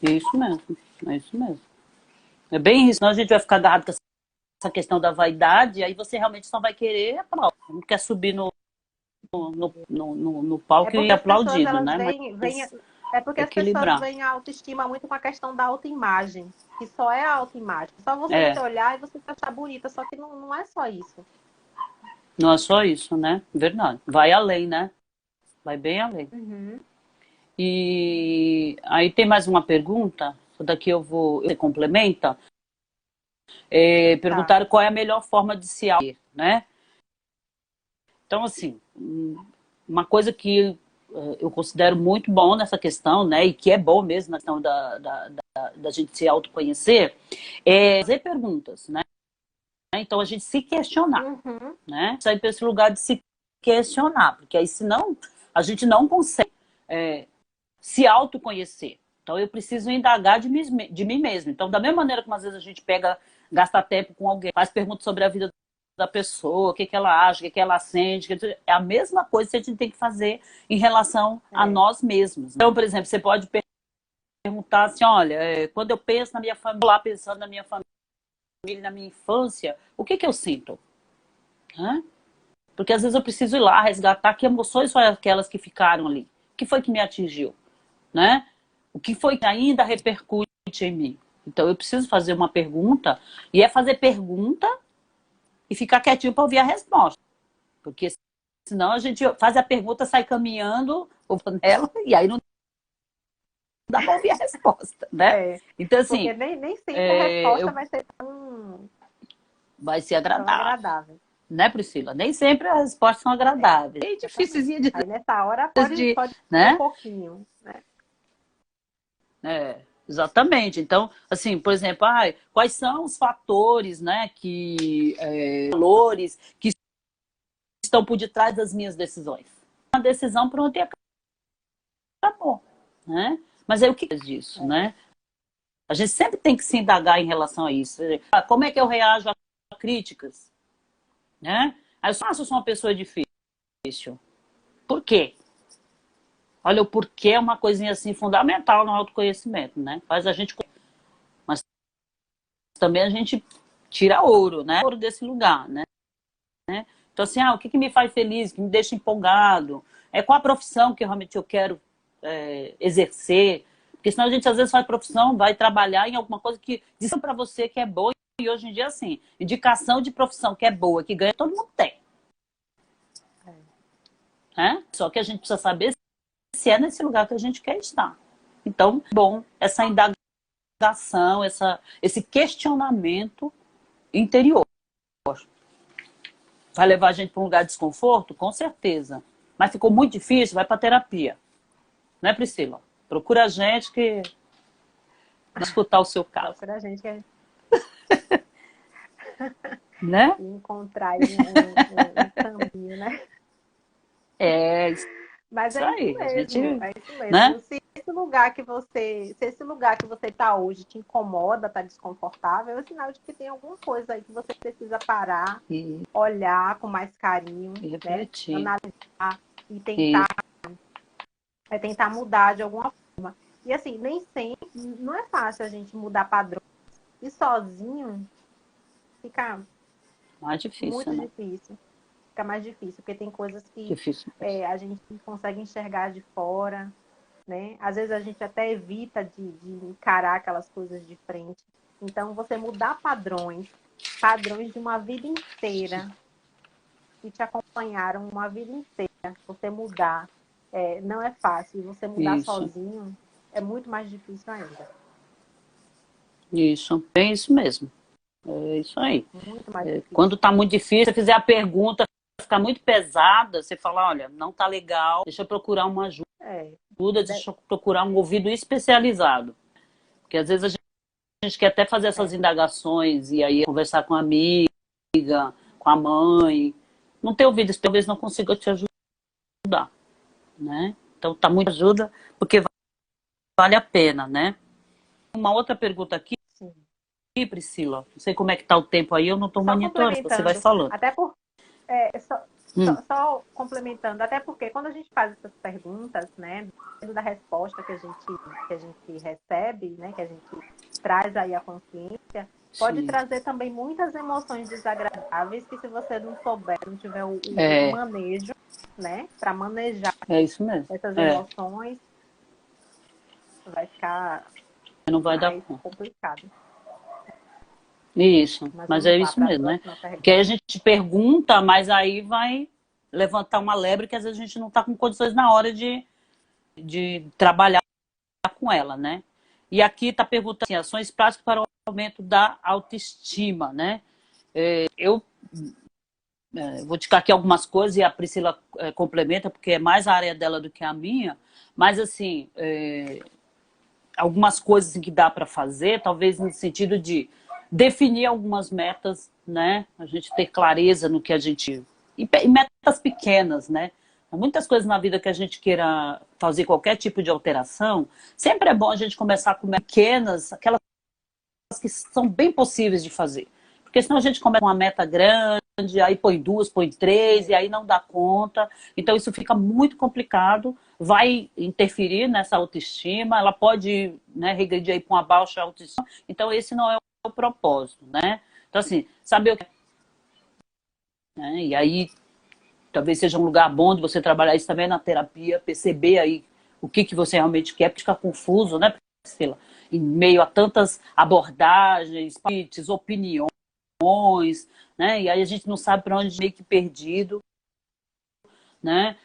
É isso mesmo. É isso mesmo. É bem isso. Senão a gente vai ficar agarrado com essa questão da vaidade, aí você realmente só vai querer aplaudir. Não quer subir no É palco e ir porque as pessoas aplaudindo, elas né? veem Mas é porque as pessoas equilibrar. veem a autoestima muito com a questão da autoimagem, que só é a autoimagem. Só você É, se olhar e você se achar bonita, só que não é só isso. Não é só isso, né? Verdade. Vai além, né? Vai bem além. Uhum. E aí tem mais uma pergunta. Isso daqui você complementa. Tá. Perguntaram qual é a melhor forma de se auto, né? Então, assim, uma coisa que eu considero muito bom nessa questão, né? E que é bom mesmo na questão da gente se autoconhecer, é fazer perguntas, né? Então, a gente se questionar, Uhum. né? Sair para esse lugar de se questionar, porque aí senão a gente não consegue se autoconhecer. Então eu preciso indagar de mim mesmo. Então, da mesma maneira como às vezes a gente gasta tempo com alguém, faz perguntas sobre a vida da pessoa, o que ela acha, o que ela sente, é a mesma coisa que a gente tem que fazer em relação a É. nós mesmos. Então, por exemplo, você pode perguntar assim, olha, quando eu penso na minha família, lá pensando na minha família, na minha infância, o que eu sinto? Hã? Porque às vezes eu preciso ir lá resgatar que emoções foram aquelas que ficaram ali. O que foi que me atingiu? Né? O que foi que ainda repercute em mim? Então eu preciso fazer uma pergunta, e é fazer pergunta e ficar quietinho para ouvir a resposta. Porque senão a gente faz a pergunta, sai caminhando nela, e aí não dá para ouvir a resposta, né? É. Então, Porque assim, nem sempre a resposta eu, vai ser tão, vai ser tão agradável. agradável. Né, Priscila? Nem sempre as respostas são É, agradáveis. É exatamente. dificilzinha de, Aí nessa hora pode ser um né? pouquinho, né? Exatamente. Então, assim, por exemplo, quais são os fatores, né, valores que estão por detrás das minhas decisões? Uma decisão pronta e acabou, né? Mas aí o que é disso, É. né? A gente sempre tem que se indagar em relação a isso. Como é que eu reajo a críticas, né? Aí eu sou uma pessoa difícil. Por quê? Olha, o porquê é uma coisinha assim fundamental no autoconhecimento, né? Faz a gente, mas também a gente tira ouro, né? Ouro desse lugar, né? Então, assim, o que me faz feliz, que me deixa empolgado? Qual a profissão que realmente eu quero exercer? Porque senão a gente às vezes faz profissão, vai trabalhar em alguma coisa que diz para você que é boa, e hoje em dia, assim, indicação de profissão que é boa, que ganha, todo mundo tem. Né? Só que a gente precisa saber se é nesse lugar que a gente quer estar. Então, bom, essa indagação, esse questionamento interior. Vai levar a gente para um lugar de desconforto? Com certeza. Mas ficou muito difícil? Vai para terapia. Né, Priscila? Procura a gente que vai escutar o seu caso. Procura a gente que Né? encontrar aí um caminho, né? É isso Mas aí. A gente, é isso mesmo. né? Se esse lugar que você está hoje te incomoda, está desconfortável, é sinal de que tem alguma coisa aí que você precisa parar, E olhar com mais carinho, né? refletir. Analisar e E tentar mudar de alguma forma. E assim, nem sempre, não é fácil a gente mudar padrões. E sozinho fica mais difícil, muito né? difícil. Fica mais difícil, porque tem coisas que Difícil mesmo. a gente consegue enxergar de fora, né? Às vezes a gente até evita de encarar aquelas coisas de frente. Então, você mudar padrões de uma vida inteira, que te acompanharam uma vida inteira, você mudar, não é fácil. E você mudar Isso. sozinho é muito mais difícil ainda. Isso. É isso mesmo. É isso aí. Muito mais Quando difícil. tá muito difícil, você fizer a pergunta, ficar muito pesada, você fala, olha, não tá legal, deixa eu procurar uma É, ajuda, deixa eu procurar um ouvido especializado. Porque às vezes a gente quer até fazer essas indagações e aí conversar com a amiga, com a mãe. Não ter ouvido, talvez não consiga te ajudar, né? Então tá muita ajuda, porque vale a pena, né? Uma outra pergunta aqui, sim. Priscila. Não sei como é que tá o tempo aí, eu não tô Só monitorando, você vai complementando, falando. até por só, Hum, só complementando, até porque quando a gente faz essas perguntas, né, dependendo da resposta que a gente recebe, né, que a gente traz aí a consciência, pode sim. trazer também muitas emoções desagradáveis que se você não souber, não tiver o É, manejo, né, para manejar é isso mesmo. essas emoções, vai ficar Não vai dar mais conta. complicado. Isso, Mas mas vamos é lá isso para a mesmo, né? próxima Porque aí a pergunta. gente pergunta, mas aí vai levantar uma lebre que às vezes a gente não está com condições na hora de trabalhar com ela, né? E aqui está perguntando assim, ações práticas para o aumento da autoestima, né? Eu vou ticar aqui algumas coisas e a Priscila complementa, porque é mais a área dela do que a minha, mas assim, algumas coisas que dá para fazer, talvez no sentido de definir algumas metas, né? A gente ter clareza no que a gente... E metas pequenas, né? Muitas coisas na vida que a gente queira fazer qualquer tipo de alteração, sempre é bom a gente começar com pequenas, aquelas que são bem possíveis de fazer. Porque senão a gente começa com uma meta grande, aí põe duas, põe três, e aí não dá conta. Então isso fica muito complicado, vai interferir nessa autoestima, ela pode, né, regredir aí para uma baixa autoestima. Então esse não é o propósito, né? Então assim, saber o que é, né? E aí talvez seja um lugar bom de você trabalhar isso também na terapia, perceber aí o que você realmente quer, porque fica confuso, né, Priscila? Em meio a tantas abordagens, opiniões, né? E aí a gente não sabe para onde meio que perdido, né?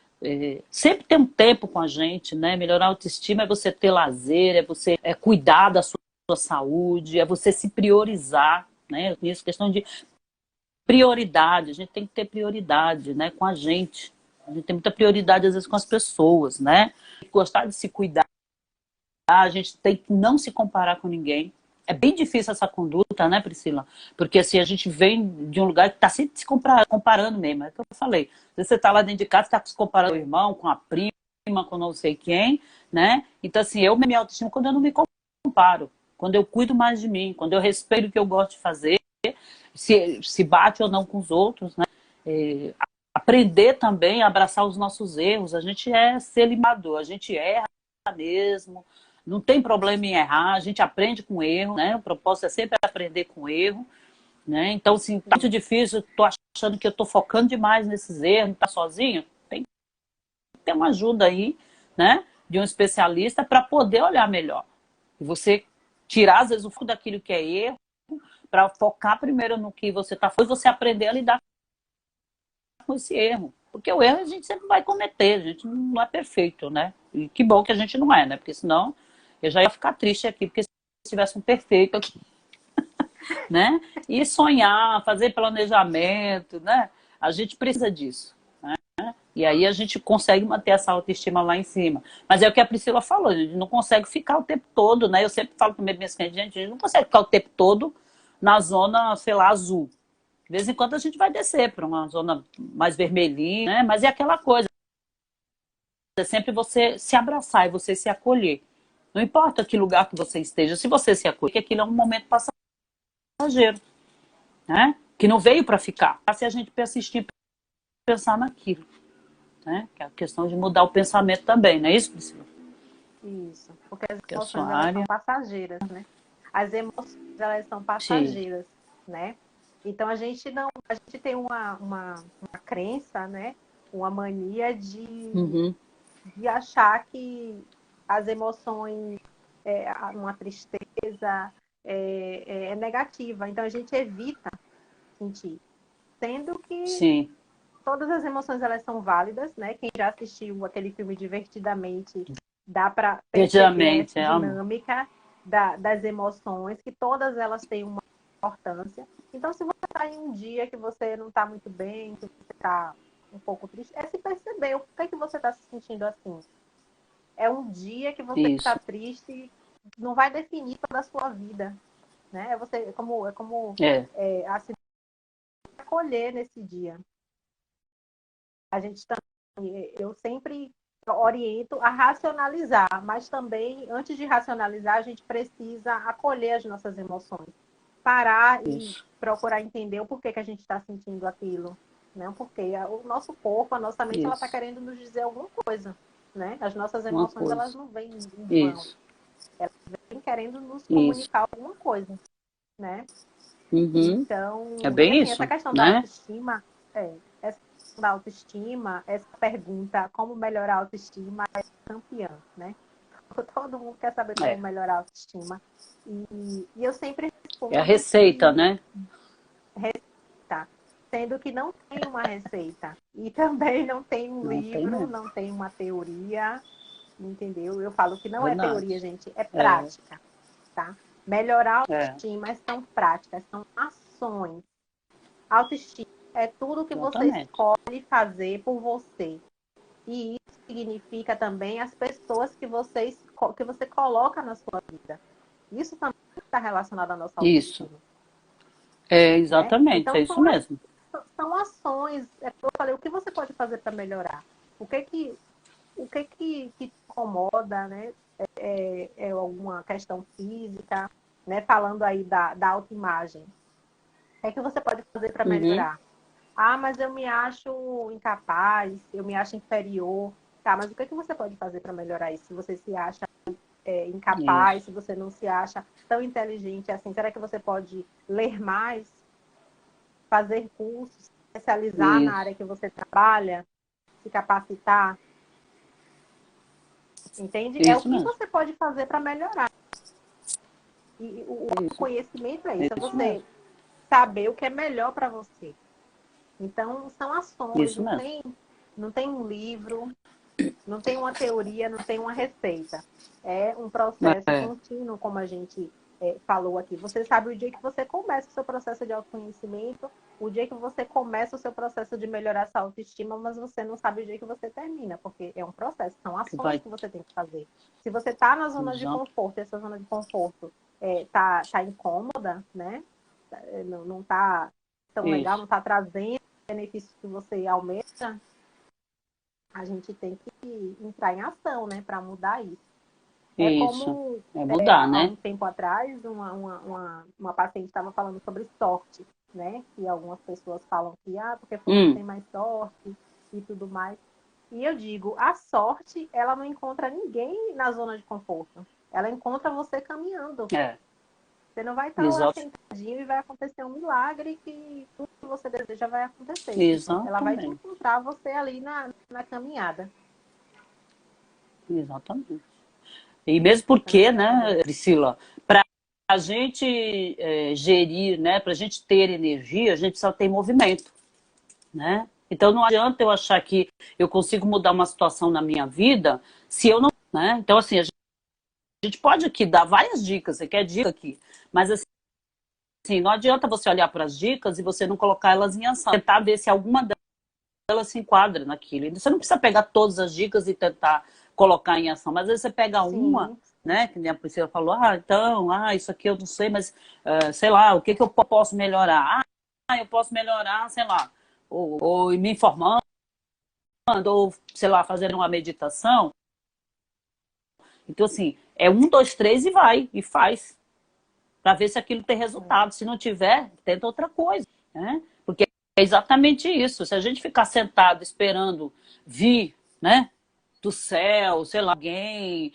Sempre ter um tempo com a gente, né? Melhorar a autoestima é você ter lazer, é você cuidar da sua saúde, é você se priorizar, né? Isso, questão de prioridade, a gente tem que ter prioridade, né? Com a gente. A gente tem muita prioridade, às vezes, com as pessoas, né? Gostar de se cuidar, a gente tem que não se comparar com ninguém. É bem difícil essa conduta, né, Priscila? Porque assim, a gente vem de um lugar que está sempre se comparando mesmo. É o que eu falei. Você está lá dentro de casa, está se comparando com o irmão, com a prima, com não sei quem, né? Então, assim, eu me autoestima quando eu não me comparo, quando eu cuido mais de mim, quando eu respeito o que eu gosto de fazer, se bate ou não com os outros, né? É, aprender também a abraçar os nossos erros. A gente é ser limado, a gente erra mesmo, não tem problema em errar, a gente aprende com erro, né? O propósito é sempre aprender com erro, né? Então, assim, tá muito difícil, tô achando que eu tô focando demais nesses erros, tá sozinho? Tem que ter uma ajuda aí, né? De um especialista para poder olhar melhor. E você tirar, às vezes, o foco daquilo que é erro, para focar primeiro no que você está fazendo, e você aprender a lidar com esse erro. Porque o erro a gente sempre vai cometer, a gente não é perfeito, né? E que bom que a gente não é, né? Porque senão eu já ia ficar triste aqui, porque se tivesse um perfeito aqui, né? E sonhar, fazer planejamento, né? A gente precisa disso. E aí a gente consegue manter essa autoestima lá em cima. Mas é o que a Priscila falou, a gente não consegue ficar o tempo todo, né? Eu sempre falo para minhas clientes, gente, a gente não consegue ficar o tempo todo na zona, sei lá, azul. De vez em quando a gente vai descer para uma zona mais vermelhinha, né? Mas é aquela coisa, é sempre você se abraçar e você se acolher. Não importa que lugar que você esteja, se você se acolher, que aquilo é um momento passageiro, né? Que não veio para ficar. Se a gente persistir, pensar naquilo, né? Que é a questão de mudar o pensamento também, não é isso, Priscila? Isso, porque as Que é a sua emoções elas são área. passageiras, né? As emoções elas são Sim. passageiras, né? Então a gente não, a gente tem uma crença, né? Uma mania Uhum. de achar que as emoções, uma tristeza é negativa. Então a gente evita sentir, sendo que Sim. todas as emoções elas são válidas, né? Quem já assistiu aquele filme Divertidamente, dá para perceber Definitivamente, essa amo. dinâmica das emoções, que todas elas têm uma importância. Então, se você está em um dia que você não está muito bem, que você está um pouco triste, é se perceber o que é que você está se sentindo assim. É um dia que você está Isso. triste, não vai definir toda a sua vida, né? É como É. se acolher nesse dia. A gente também, eu sempre oriento a racionalizar, mas também, antes de racionalizar, a gente precisa acolher as nossas emoções. Parar e Isso. procurar entender o porquê que a gente está sentindo aquilo. Né? Porque o nosso corpo, a nossa mente, ela está Isso. querendo nos dizer alguma coisa. Né? As nossas Uma emoções, elas coisa. não vêm em vão. Isso. Elas vêm querendo nos Isso. comunicar alguma coisa. Né? Uhum. É Então, e bem assim, essa isso, questão da né? autoestima, essa questão da autoestima, essa pergunta, como melhorar a autoestima, é campeã, né? Todo mundo quer saber como É. melhorar a autoestima. E eu sempre É a receita, né? Receita. Sendo que não tem uma receita. E também não tem um Não tem livro, mesmo. não tem uma teoria, entendeu? Eu falo que não é Verdade. teoria, gente, é prática, tá? Melhorar a É. autoestima são práticas, são ações. Autoestima é tudo que você Exatamente. escolhe fazer por você. E isso significa também as pessoas que você coloca na sua vida. Isso também está relacionado à nossa Isso. autoestima. É, Né? exatamente, Então, é isso mesmo. são ações. É que eu falei, o que você pode fazer para melhorar? O que te incomoda, né? É alguma questão física, né? Falando aí da autoimagem. O que você pode fazer para Uhum. melhorar? Ah, mas eu me acho incapaz, eu me acho inferior. Tá, mas o que você pode fazer para melhorar isso? Se você se acha incapaz, Isso. se você não se acha tão inteligente assim, será que você pode ler mais, fazer cursos, especializar na Isso. área que você trabalha, se capacitar? Entende? É o Isso que mesmo. você pode fazer para melhorar. E o Isso. conhecimento é É isso, é isso você mesmo. saber o que é melhor para você. Então, são ações, Isso mesmo. não tem um livro, não tem uma teoria, não tem uma receita. É um processo É. contínuo, como a gente falou aqui. Você sabe o dia que você começa o seu processo de autoconhecimento, o dia que você começa o seu processo de melhorar sua autoestima, mas você não sabe o dia que você termina, porque é um processo, são Que ações vai. que você tem que fazer. Se você está na zona de Exato. conforto, essa zona de conforto tá incômoda, né? Não está tão legal, Isso. não está trazendo benefícios que você almeja, a gente tem que entrar em ação, né, para mudar isso. É Isso. como É mudar, há né? um tempo atrás, uma paciente estava falando sobre sorte, né? Que algumas pessoas falam que, porque fulano tem mais sorte e tudo mais. E eu digo, a sorte, ela não encontra ninguém na zona de conforto. Ela encontra você caminhando. É. Você não vai estar lá Exato. sentadinho e vai acontecer um milagre que tudo que você deseja vai acontecer. Ela vai te Exatamente. encontrar você ali na caminhada. Exatamente. E mesmo Então, porque, é, né, Priscila, para a gente gerir, né, para a gente ter energia, a gente só tem movimento, né? Então não adianta eu achar que eu consigo mudar uma situação na minha vida se eu não, né? Então assim, a gente pode aqui dar várias dicas, você quer dica aqui, mas assim, não adianta você olhar para as dicas e você não colocar elas em ação, tentar ver se alguma delas se enquadra naquilo. Você não precisa pegar todas as dicas e tentar colocar em ação, mas às vezes você pega uma, sim, né, que nem a Priscila falou, então, isso aqui eu não sei, mas sei lá, o que que eu posso melhorar? Eu posso melhorar, sei lá, ou me informando, ou, sei lá, fazendo uma meditação. Então, assim, é um, dois, três e vai, e faz, para ver se aquilo tem resultado. Se não tiver, tenta outra coisa, né? Porque é exatamente isso. Se a gente ficar sentado esperando vir, né, do céu, sei lá, alguém,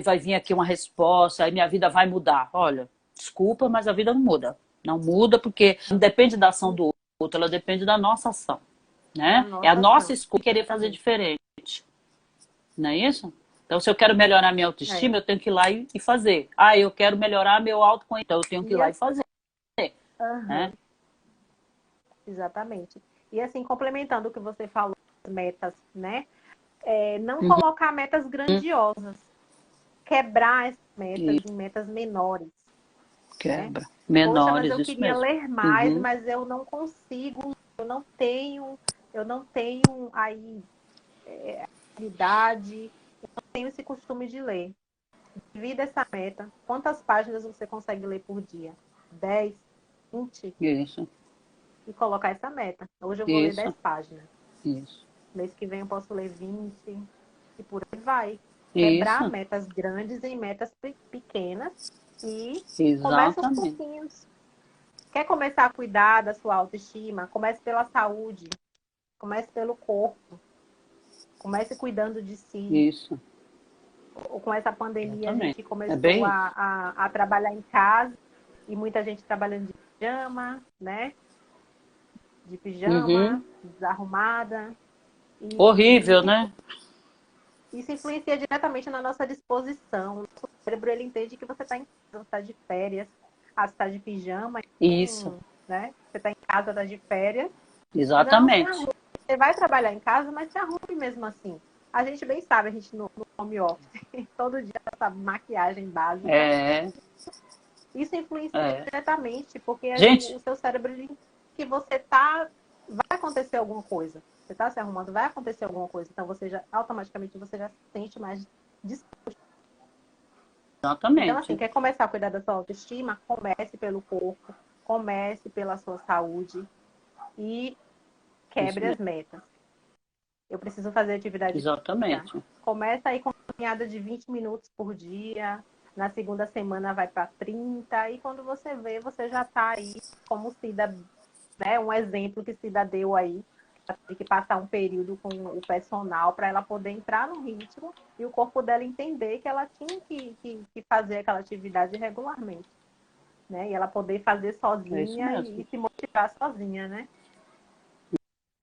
vai vir aqui uma resposta, aí minha vida vai mudar. Olha, desculpa, mas a vida não muda. Não muda porque não depende da ação do outro, ela depende da nossa ação, da né? É a nossa nossa ação. escolha querer fazer Exatamente. diferente, não é isso? Então, se eu quero melhorar minha É. autoestima, eu tenho que ir lá e fazer. Eu quero melhorar meu autoconhecimento, então eu tenho que ir E lá e fazer, né? aham, exatamente. E assim, complementando o que você falou, as metas, né? Não Uhum. colocar metas grandiosas, quebrar essas metas Isso, em metas menores, né? quebra. Poxa, mas Menores, eu isso queria mesmo. ler mais, Uhum. mas eu não consigo, eu não tenho aí habilidade, tenho esse costume de ler. Divida essa meta. Quantas páginas você consegue ler por dia? 10, 20? Isso, E colocar essa meta. Hoje eu vou ler isso, 10 páginas. isso. Mês que vem eu posso ler 20. E por aí vai. Quebrar Isso, metas grandes em metas pequenas e começa aos exatamente. pouquinhos. Quer começar a cuidar da sua autoestima? Comece pela saúde. Comece pelo corpo. Comece cuidando de si. Isso, Com essa pandemia, a exatamente. gente É começou bem. a trabalhar em casa e muita gente trabalhando de pijama, né? De Uhum. pijama, desarrumada. E Horrível, né? isso influencia diretamente na nossa disposição, cérebro, ele entende que você está em casa, você está de férias, você está de pijama, Isso, né? Você está em casa, está de férias. Não se exatamente. arrume. Você vai trabalhar em casa, mas se arrume mesmo assim. A gente bem sabe, a gente no home office, todo dia essa maquiagem básica. É, Isso influencia é. diretamente, porque o Gente, seu cérebro que você tá, vai acontecer alguma coisa. Você está se arrumando, vai acontecer alguma coisa. Então você já automaticamente você já se sente mais disposto. Então assim, exatamente. quer começar a cuidar da sua autoestima? Comece pelo corpo, comece pela sua saúde e Isso quebre as mesmo, metas. Eu preciso fazer atividade física. exatamente. Começa aí com uma caminhada de 20 minutos por dia. Na segunda semana vai para 30. E quando você vê, você já está aí como Cida, né? Um exemplo que Cida deu aí. Ela teve que passar um período com o personal para ela poder entrar no ritmo e o corpo dela entender que ela tinha que fazer aquela atividade regularmente. Né? E ela poder fazer É isso sozinha e mesmo. se motivar sozinha, né?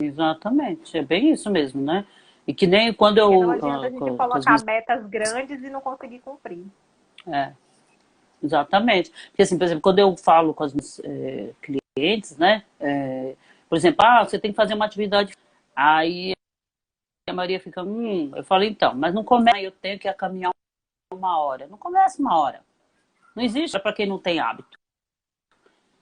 Exatamente. É bem isso mesmo, né? E que nem quando Porque não eu, adianta a gente com as colocar minhas. metas grandes e não conseguir cumprir. É, exatamente. Porque, assim, por exemplo, quando eu falo com as minhas clientes, né? Por exemplo, você tem que fazer uma atividade. Aí a Maria fica, eu falo, então, mas não começa, eu tenho que caminhar 1 hora. Não começa 1 hora. Não existe para quem não tem hábito.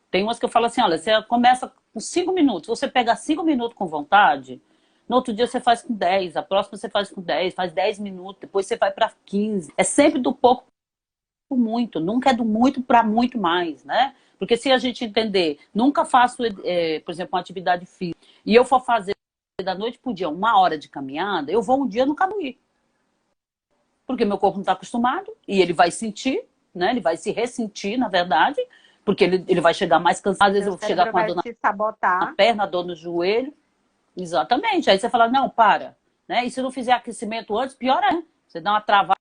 Tem umas que eu falo assim, olha, você começa com 5 minutos, você pega 5 minutos com vontade, no outro dia você faz com 10, a próxima você faz com 10, faz 10 minutos, depois você vai para 15. É sempre do pouco para muito, nunca é do muito para muito mais, né? Porque se a gente entender, nunca faço, por exemplo, uma atividade física, e eu for fazer da noite para o dia 1 hora de caminhada, eu vou um dia nunca ir. Porque meu corpo não está acostumado, e ele vai sentir, né? Ele vai se ressentir, na verdade, porque ele vai chegar mais cansado, às vezes Seu eu vou chegar cérebro com a vai dor se na sabotar. perna, dor no joelho. Exatamente. Aí você fala, não, para. Né? E se não fizer aquecimento antes, pior é. Você dá uma travada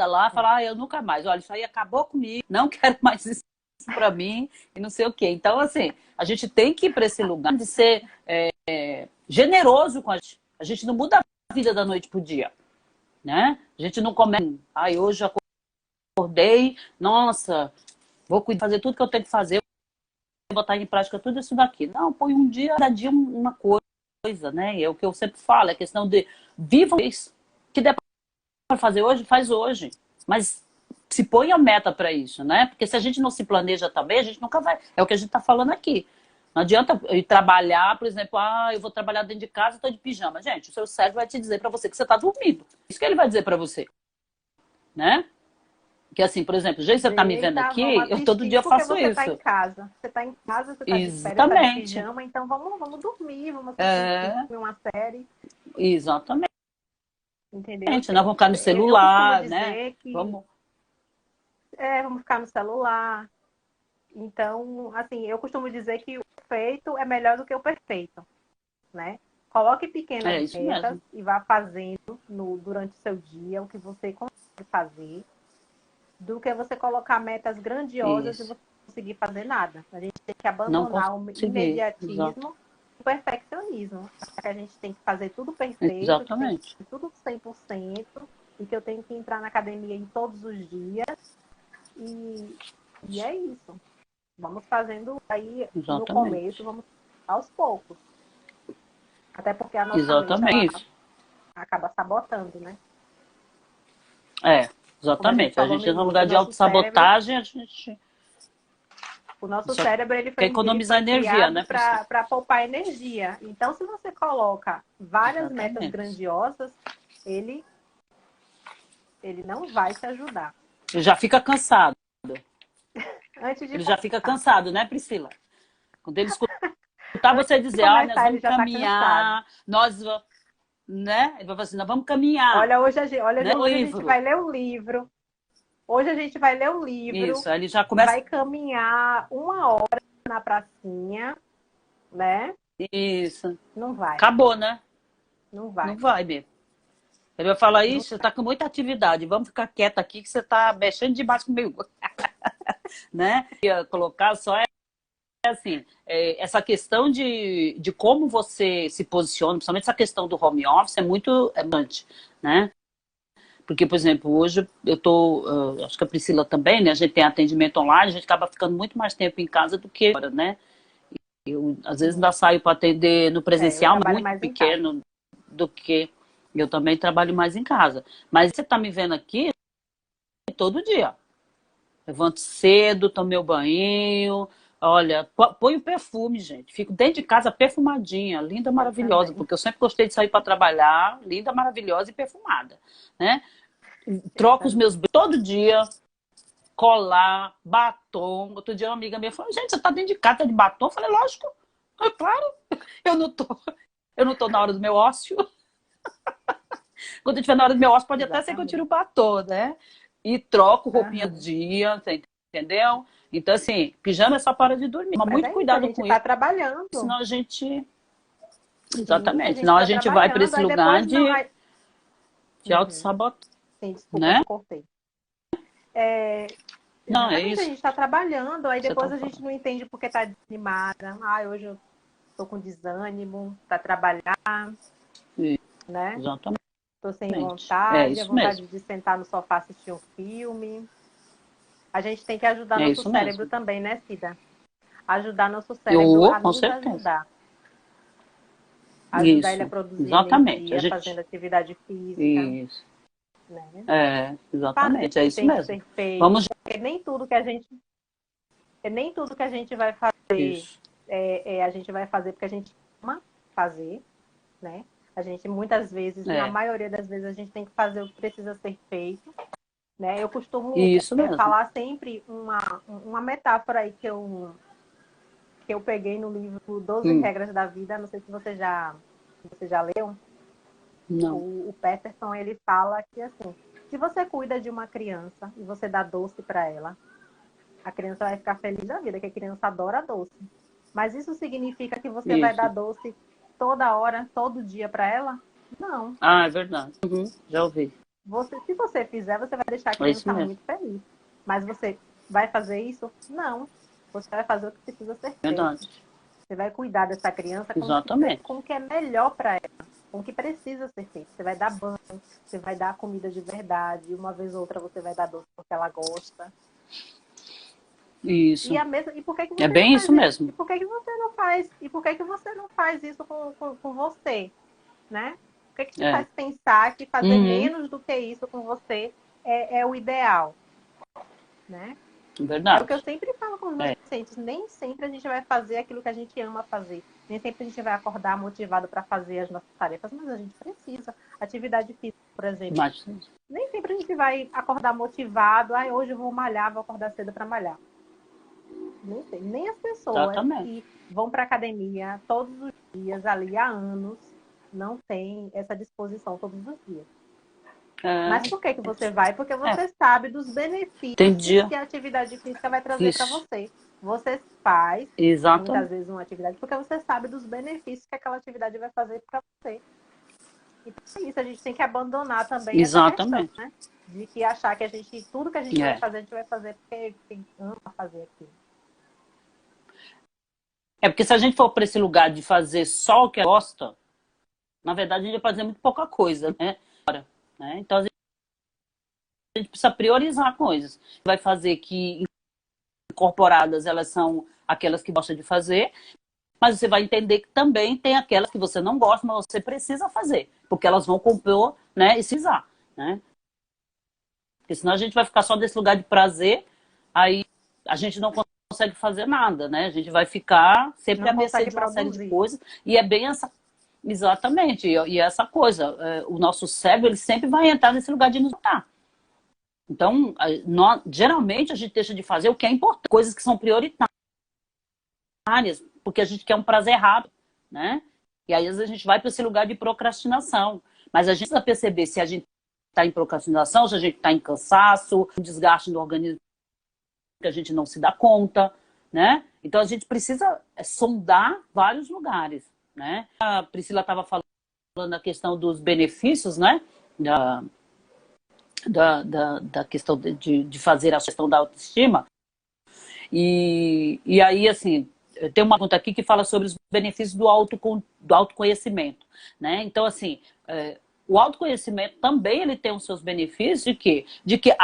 lá, fala, eu nunca mais. Olha, isso aí acabou comigo, não quero mais isso para mim, e não sei o quê. Então, assim, a gente tem que ir para esse lugar de ser generoso com a gente. A gente não muda a vida da noite pro dia. Né? A gente não começa, hoje eu acordei, nossa, vou fazer tudo que eu tenho que fazer, botar em prática tudo isso daqui. Não, põe um dia, cada dia uma coisa, né? É o que eu sempre falo, é questão de viva isso. Que der para fazer hoje, faz hoje. Mas se põe a meta para isso, né? Porque se a gente não se planeja também, a gente nunca vai. É o que a gente está falando aqui. Não adianta ir trabalhar, por exemplo, eu vou trabalhar dentro de casa, estou de pijama. Gente, o seu cérebro vai te dizer para você que você está dormindo. Isso que ele vai dizer para você, né? Que assim, por exemplo, o jeito que você está me vendo Eita, vamos aqui, eu todo assistir, dia porque faço você está em isso. casa. Você está em casa, você está de férias, está de Exatamente. pijama, então vamos dormir, vamos assistir um É, filme, uma série, exatamente. entendeu? Nós vamos ficar no Eu costumo celular, né? dizer que Vamos. vamos ficar no celular. Então, assim, eu costumo dizer que o feito é melhor do que o perfeito, né? Coloque pequenas É isso metas mesmo. e vá fazendo durante o seu dia o que você consegue fazer, do que você colocar metas grandiosas e Isso. você não conseguir fazer nada. A gente tem que Não abandonar o consegui. Exato. imediatismo e o perfeccionismo. Que a gente tem que fazer tudo perfeito, que tem que Exatamente. ser tudo 100% e que eu tenho que entrar na academia em todos os dias. E é isso. Vamos fazendo aí no começo, Exatamente. vamos aos poucos. Até porque a nossa mente, ela Exatamente isso. acaba sabotando, né? Como a gente Exatamente. A falou no gente no início, lugar de autossabotagem, a gente o nosso só cérebro quer ele economizar foi energia, criado né, Priscila? para poupar energia. Então, se você coloca várias metas Exatamente. grandiosas, ele, ele não vai te ajudar. Ele já fica cansado. Antes de Ele já fica começar, cansado, né, Priscila? Quando ele escutar você dizer, nós ele vamos já está cansado. caminhar, nós vamos, né? Ele vai falar assim, nós vamos caminhar, Olha, né? O hoje a gente livro. vai ler um livro. Hoje a gente vai ler um livro, Isso, aí ele já começa. vai caminhar 1 hora na pracinha, né? Isso. Não vai, Acabou, né? não Não vai. vai mesmo. Ele vai falar, Não ixi, você tá com muita atividade, vamos ficar quieta aqui que você tá mexendo demais comigo. Né? Ia colocar só assim, essa questão de como você se posiciona, principalmente essa questão do home office, é muito importante, né? Porque, por exemplo, hoje eu tô, acho que a Priscila também, né? A gente tem atendimento online, a gente acaba ficando muito mais tempo em casa do que agora, né? Eu, às vezes, ainda saio para atender no Eu presencial, mas trabalho muito mais em casa. pequeno do que eu também trabalho mais em casa. Mas você tá me vendo aqui todo dia. Levanto cedo, tomo meu banho. Olha, põe o perfume, gente. Fico dentro de casa perfumadinha, linda, Eu maravilhosa, também. porque eu sempre gostei de sair para trabalhar, linda, maravilhosa e perfumada, né? Eu Troco os também. meus todo dia, colar, batom. Outro dia uma amiga minha falou: gente, você tá dentro de casa de batom? Eu falei: lógico, é claro, eu não tô, eu não tô na hora do meu ócio. Quando eu estiver na hora do meu ócio, pode até ser que eu tire Exatamente. o batom, né? E troco roupinha do Aham. dia, entendeu? Então, assim, pijama é só para de dormir. Mas Mas muito é isso, a cuidado gente com está isso, trabalhando. senão a gente. Sim, a Exatamente, gente senão a está gente vai para trabalhando, esse aí lugar depois não. de Uhum. auto-sabotar, Sim, desculpa, eu né? te cortei. É, Não, é exatamente, a isso gente está trabalhando, aí que você depois está a gente falando. não entende porque está desanimada. Ah, hoje eu estou com desânimo para trabalhar, né? Exatamente. Estou sem É vontade, a isso mesmo. vontade de sentar no sofá assistir um filme. A gente tem que ajudar É nosso isso cérebro mesmo. também, né, Cida? Ajudar nosso cérebro Eu, a com nos certeza. ajudar. Ajudar ele a Isso. produzir Exatamente. A energia, fazendo gente. atividade física, Isso. né? É, Fazer exatamente. o É que isso tem que mesmo. ser feito, Vamos. porque nem tudo que a gente vai fazer Isso. a gente vai fazer porque a gente ama fazer, né? A gente muitas vezes, na É. maioria das vezes, a gente tem que fazer o que precisa ser feito, né? Eu costumo Isso mesmo. falar sempre uma metáfora aí que eu peguei no livro 12 Hum, Regras da Vida, não sei se você já leu. não. O Peterson, ele fala que, assim, se você cuida de uma criança e você dá doce para ela, a criança vai ficar feliz da vida, que a criança adora doce. Mas isso significa que você vai dar Isso. doce toda hora, todo dia para ela? Não. Ah, é verdade. Uhum, já ouvi. Se você fizer, você vai deixar a É isso criança mesmo. muito feliz. Mas você vai fazer isso? Não. Você vai fazer o que precisa ser feito. Verdade. Você vai cuidar dessa criança Exatamente. com o que é melhor para ela, com o que precisa ser feito. Você vai dar banho, você vai dar comida de verdade, uma vez ou outra você vai dar doce porque ela gosta. Isso. E por que que É você não bem faz isso isso? mesmo. E por que que você não faz? E por que que você não faz isso com você, né? Por que que te É. faz pensar que fazer Uhum, menos do que isso com você é o ideal, né? É o que eu verdade. sempre falo com os meus É. pacientes. Nem sempre a gente vai fazer aquilo que a gente ama fazer. Nem sempre a gente vai acordar motivado para fazer as nossas tarefas, mas a gente precisa. Atividade física, por exemplo. Mas, Nem sempre a gente vai acordar motivado. Ah, hoje eu vou malhar, vou acordar cedo para malhar. Nem sei. Nem as pessoas exatamente. que vão para academia todos os dias, ali há anos, não têm essa disposição todos os dias. É. Mas por que que você vai? Porque É. você sabe dos Tem benefícios dia. que a atividade física vai trazer para Isso. você. Você faz, muitas Exatamente. vezes, uma atividade porque você sabe dos benefícios que aquela atividade vai fazer para você. Então é isso, a gente tem que abandonar também essa questão, Exatamente. né? De que achar que tudo que a gente É. vai fazer porque ama fazer aquilo. É porque se a gente for para esse lugar de fazer só o que gosta, na verdade a gente vai fazer muito pouca coisa, né? Então a gente precisa priorizar coisas. Vai fazer que incorporadas elas são aquelas que gosta de fazer, mas você vai entender que também tem aquelas que você não gosta, mas você precisa fazer, porque elas vão compor, né, e se usar, né? Porque senão a gente vai ficar só desse lugar de prazer, aí a gente não consegue fazer nada, né? A gente vai ficar sempre Não à mercê consegue de uma série de produzir. coisas, e é bem essa. Exatamente, e essa coisa, o nosso cérebro ele sempre vai entrar nesse lugar de nos matar. Então, geralmente a gente deixa de fazer o que é importante, coisas que são prioritárias, porque a gente quer um prazer rápido, né? E aí às vezes a gente vai para esse lugar de procrastinação. Mas a gente precisa perceber se a gente está em procrastinação, se a gente está em cansaço, um desgaste no organismo que a gente não se dá conta, né? Então a gente precisa sondar vários lugares, né? A Priscila estava falando da questão dos benefícios, né? Da questão de fazer a questão da autoestima. E aí, assim, tem uma pergunta aqui que fala sobre os benefícios do autoconhecimento, né? Então, assim, o autoconhecimento também ele tem os seus benefícios de quê? De que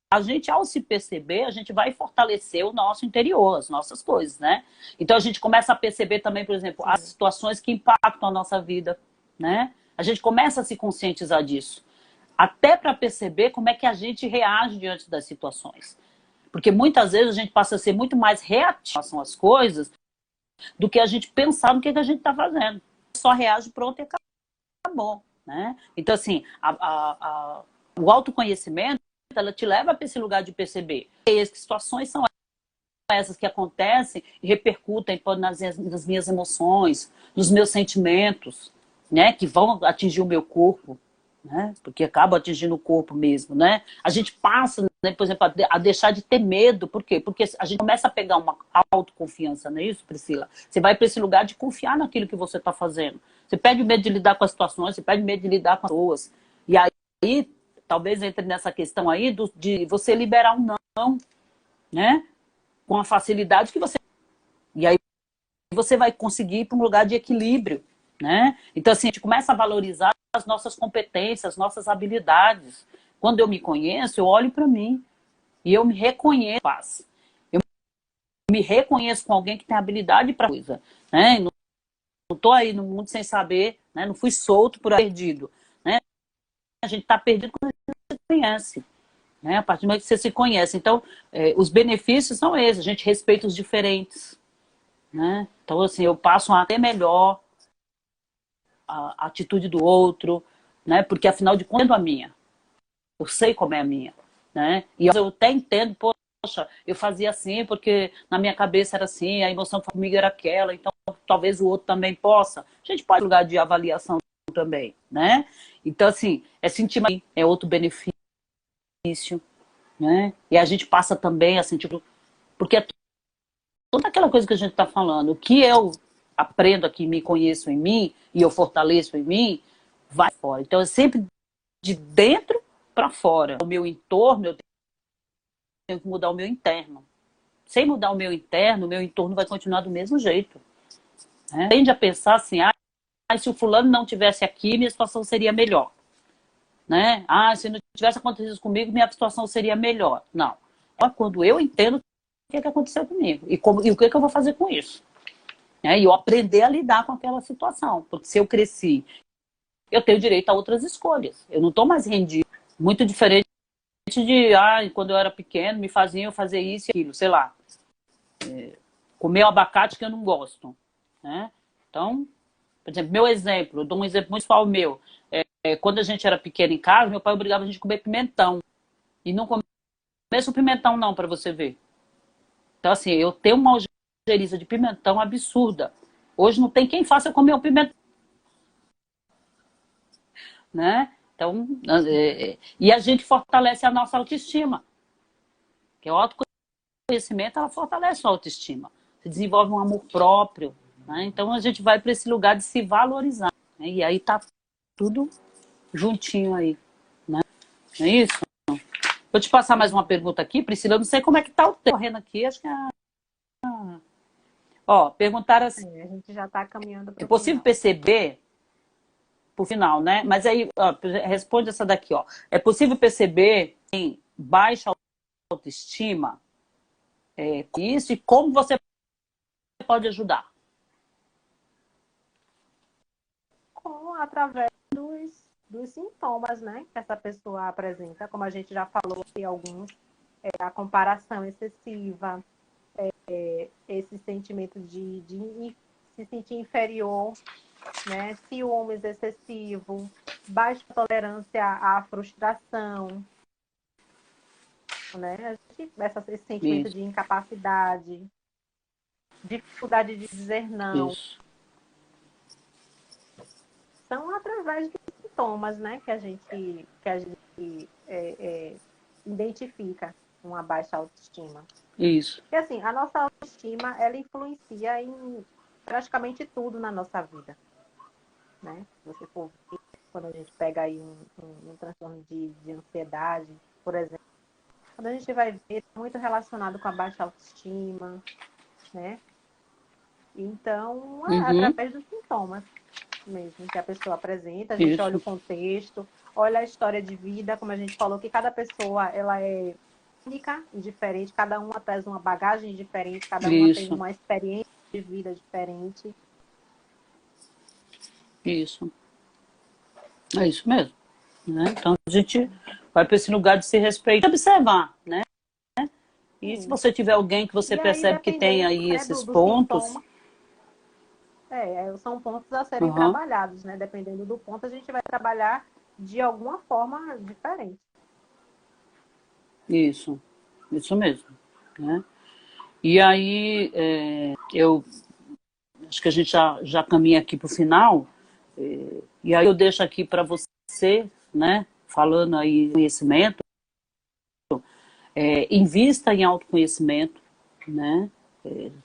a gente, ao se perceber, a gente vai fortalecer o nosso interior, as nossas coisas, né? Então a gente começa a perceber também, por exemplo, as situações que impactam a nossa vida, né? A gente começa a se conscientizar disso. Até para perceber como é que a gente reage diante das situações. Porque muitas vezes a gente passa a ser muito mais reativo às coisas do que a gente pensar no que a gente está fazendo. Só reage, pronto, e acabou, né? Então, assim, o autoconhecimento, ela te leva para esse lugar de perceber que situações são essas que acontecem e repercutem nas minhas emoções, nos meus sentimentos, né? Que vão atingir o meu corpo, né? Porque acaba atingindo o corpo mesmo, né? A gente passa, né, por exemplo, a deixar de ter medo. Por quê? Porque a gente começa a pegar uma autoconfiança, não é isso, Priscila? Você vai para esse lugar de confiar naquilo que você está fazendo. Você perde o medo de lidar com as situações, você perde o medo de lidar com as pessoas. E aí, talvez entre nessa questão aí de você liberar um não, né? Com a facilidade que você... E aí você vai conseguir ir para um lugar de equilíbrio, né? Então, assim, a gente começa a valorizar as nossas competências, as nossas habilidades. Quando eu me conheço, eu olho para mim e eu me reconheço. Eu me reconheço com alguém que tem habilidade para coisa, né? Não estou aí no mundo sem saber, né? Não fui solto por aí perdido, né? A gente está perdido quando a gente se conhece, né? A partir do momento que você se conhece. Então, os benefícios são esses. A gente respeita os diferentes, né? Então, assim, eu passo a ter melhor a atitude do outro, né? Porque, afinal de contas, a minha. Eu sei como é a minha, né? E eu até entendo, poxa, eu fazia assim porque na minha cabeça era assim, a emoção comigo era aquela, então talvez o outro também possa. A gente pode lugar de avaliação também, né? Então, assim, sentir mais, é outro benefício, né? E a gente passa também a sentir... Porque toda aquela coisa que a gente está falando, o que eu aprendo aqui, me conheço em mim, e eu fortaleço em mim, vai fora. Então, é sempre de dentro para fora. O meu entorno, eu tenho que mudar o meu interno. Sem mudar o meu entorno vai continuar do mesmo jeito, né? Tende a pensar assim, se o fulano não tivesse aqui, minha situação seria melhor, né? Se não tivesse acontecido isso comigo, minha situação seria melhor. Não. Quando eu entendo o que aconteceu comigo e o que eu vou fazer com isso, né? E eu aprender a lidar com aquela situação. Porque se eu cresci, eu tenho direito a outras escolhas. Eu não estou mais rendido. Muito diferente de, quando eu era pequeno, me faziam eu fazer isso e aquilo, sei lá. Comer o abacate que eu não gosto, né? Então, por exemplo, meu exemplo, eu dou um exemplo muito pessoal meu. Quando a gente era pequeno em casa, meu pai obrigava a gente a comer pimentão. E não começa o pimentão não, para você ver. Então, assim, eu tenho uma algeriza de pimentão absurda. Hoje não tem quem faça eu comer o pimentão, né? Então, e a gente fortalece a nossa autoestima. Que o autoconhecimento, ela fortalece a autoestima. Você desenvolve um amor próprio, né? Então, a gente vai para esse lugar de se valorizar, né? E aí tá tudo juntinho aí, né? Não é isso? Vou te passar mais uma pergunta aqui, Priscila. Eu não sei como é que tá o tempo correndo aqui. Acho que perguntaram assim: A gente já está caminhando é para o possível final. perceber pro final, né? Mas aí, responde essa daqui, ó. É possível perceber em baixa autoestima isso e como você pode ajudar? Através dos sintomas, né, que essa pessoa apresenta, como a gente já falou aqui alguns, a comparação excessiva, esse sentimento de se sentir inferior, né, ciúmes excessivo, baixa tolerância à frustração, né, esse sentimento Isso, de incapacidade, dificuldade de dizer não, isso, são através dos sintomas, né, que a gente identifica uma baixa autoestima. isso, E assim, a nossa autoestima, ela influencia em praticamente tudo na nossa vida, né? Se você for ver, quando a gente pega aí um transtorno de ansiedade, por exemplo, quando a gente vai ver, é muito relacionado com a baixa autoestima, né? Então, uhum, através dos sintomas. mesmo que a pessoa apresenta, a gente olha o contexto, olha a história de vida, como a gente falou, que cada pessoa ela é única e diferente, cada uma traz uma bagagem diferente, cada uma tem uma experiência de vida diferente. Isso. É isso mesmo. Né? Então a gente vai para esse lugar de se respeitar e observar, né? E se você tiver alguém que você percebe que tem aí esses pontos... Sintoma, são pontos a serem trabalhados, né? Dependendo do ponto, a gente vai trabalhar de alguma forma diferente. Isso mesmo. Né? E aí, eu acho que a gente já caminha aqui para o final, e aí eu deixo aqui para você, né? Falando aí em conhecimento, invista em autoconhecimento, né?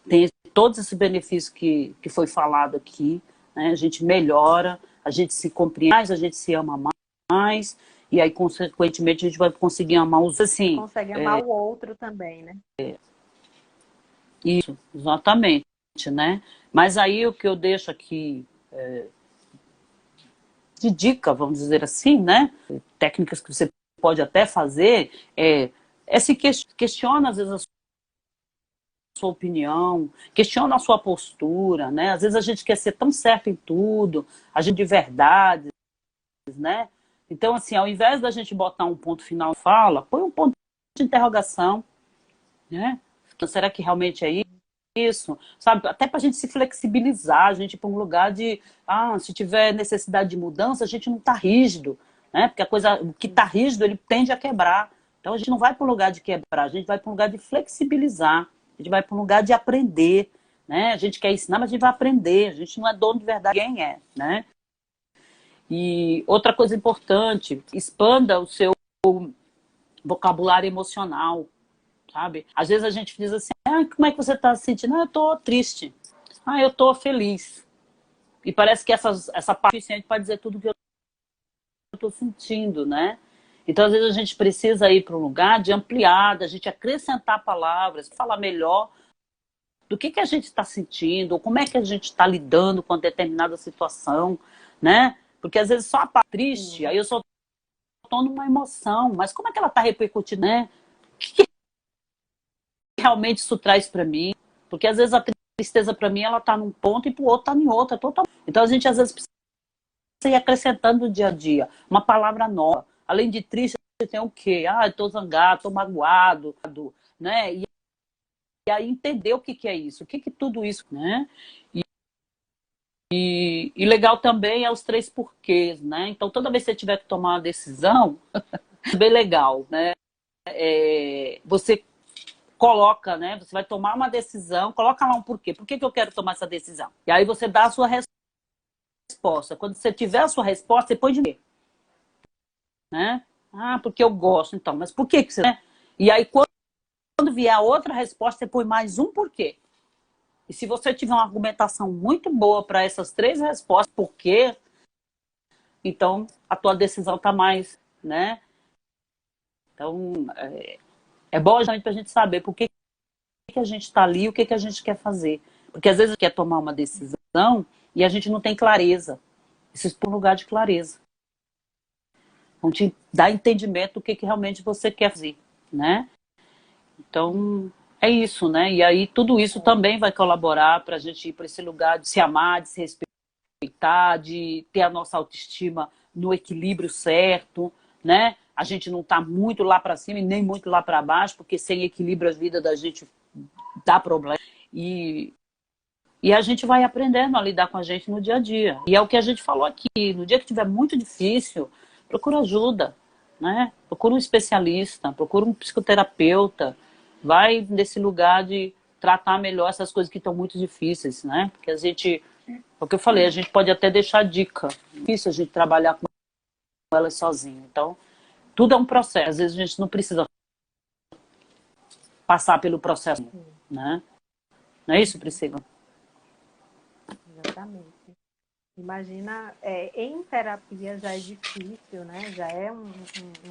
Tem todos esses benefícios que foi falado aqui, né? A gente melhora, a gente se compreende mais, a gente se ama mais, e aí, consequentemente, a gente vai conseguir amar os assim. Consegue amar o outro também, né? Isso, exatamente, né? Mas aí o que eu deixo aqui de dica, vamos dizer assim, né? Técnicas que você pode até fazer se questiona às vezes a sua opinião, questiona a sua postura, né? Às vezes a gente quer ser tão certo em tudo, a gente de verdade, né? Então, assim, ao invés da gente botar um ponto final fala, põe um ponto de interrogação, né? Então, será que realmente é isso? Sabe? Até para a gente se flexibilizar, a gente ir para um lugar de, se tiver necessidade de mudança, a gente não está rígido, né? Porque o que está rígido, ele tende a quebrar. Então, a gente não vai para um lugar de quebrar, a gente vai para um lugar de flexibilizar, a gente vai para um lugar de aprender, né? A gente quer ensinar, mas a gente vai aprender, a gente não é dono de verdade, quem é, né? E outra coisa importante, expanda o seu vocabulário emocional, sabe? Às vezes a gente diz assim, como é que você está se sentindo? Eu estou triste. Eu estou feliz. E parece que essa parte é suficiente para dizer tudo que eu estou sentindo, né? Então, às vezes a gente precisa ir para um lugar de ampliar, da gente acrescentar palavras, falar melhor do que a gente está sentindo, ou como é que a gente está lidando com determinada situação, né? Porque às vezes só a parte triste, aí eu só estou numa emoção, mas como é que ela está repercutindo, né? O que realmente isso traz para mim? Porque às vezes a tristeza para mim ela está num ponto e para o outro está em outra, total. Então a gente às vezes precisa ir acrescentando no dia a dia uma palavra nova. Além de triste, tem o quê? Estou zangado, estou magoado, né? E aí entender o que é isso, o que tudo isso, né? E legal também é os 3 porquês, né? Então toda vez que você tiver que tomar uma decisão, é bem legal, né? Você coloca, né? Você vai tomar uma decisão, coloca lá um porquê. Por que eu quero tomar essa decisão? E aí você dá a sua resposta. Quando você tiver a sua resposta, você põe de quê? Né? Porque eu gosto, então. Mas por que você... Né? E aí, quando vier a outra resposta, você põe mais um porquê. E se você tiver uma argumentação muito boa para essas 3 respostas, por quê? Então, a tua decisão está mais, né? Então, é bom para a gente saber por que a gente está ali, o que a gente quer fazer. Porque às vezes a gente quer tomar uma decisão e a gente não tem clareza. Isso é um lugar de clareza. Vão te dar entendimento do que realmente você quer fazer, né? Então, é isso, né? E aí tudo isso também vai colaborar para a gente ir para esse lugar de se amar, de se respeitar, de ter a nossa autoestima no equilíbrio certo, né? A gente não tá muito lá para cima e nem muito lá para baixo, porque sem equilíbrio a vida da gente dá problema. E a gente vai aprendendo a lidar com a gente no dia a dia. E é o que a gente falou aqui. No dia que estiver muito difícil, procura ajuda, né? Procura um especialista, procura um psicoterapeuta. Vai nesse lugar de tratar melhor essas coisas que estão muito difíceis, né? Porque a gente, é o que eu falei, a gente pode até deixar dica. É difícil a gente trabalhar com elas sozinho. Então, tudo é um processo. Às vezes a gente não precisa passar pelo processo, né? Não é isso, Priscila? Exatamente. Imagina, em terapia já é difícil, né? Já é um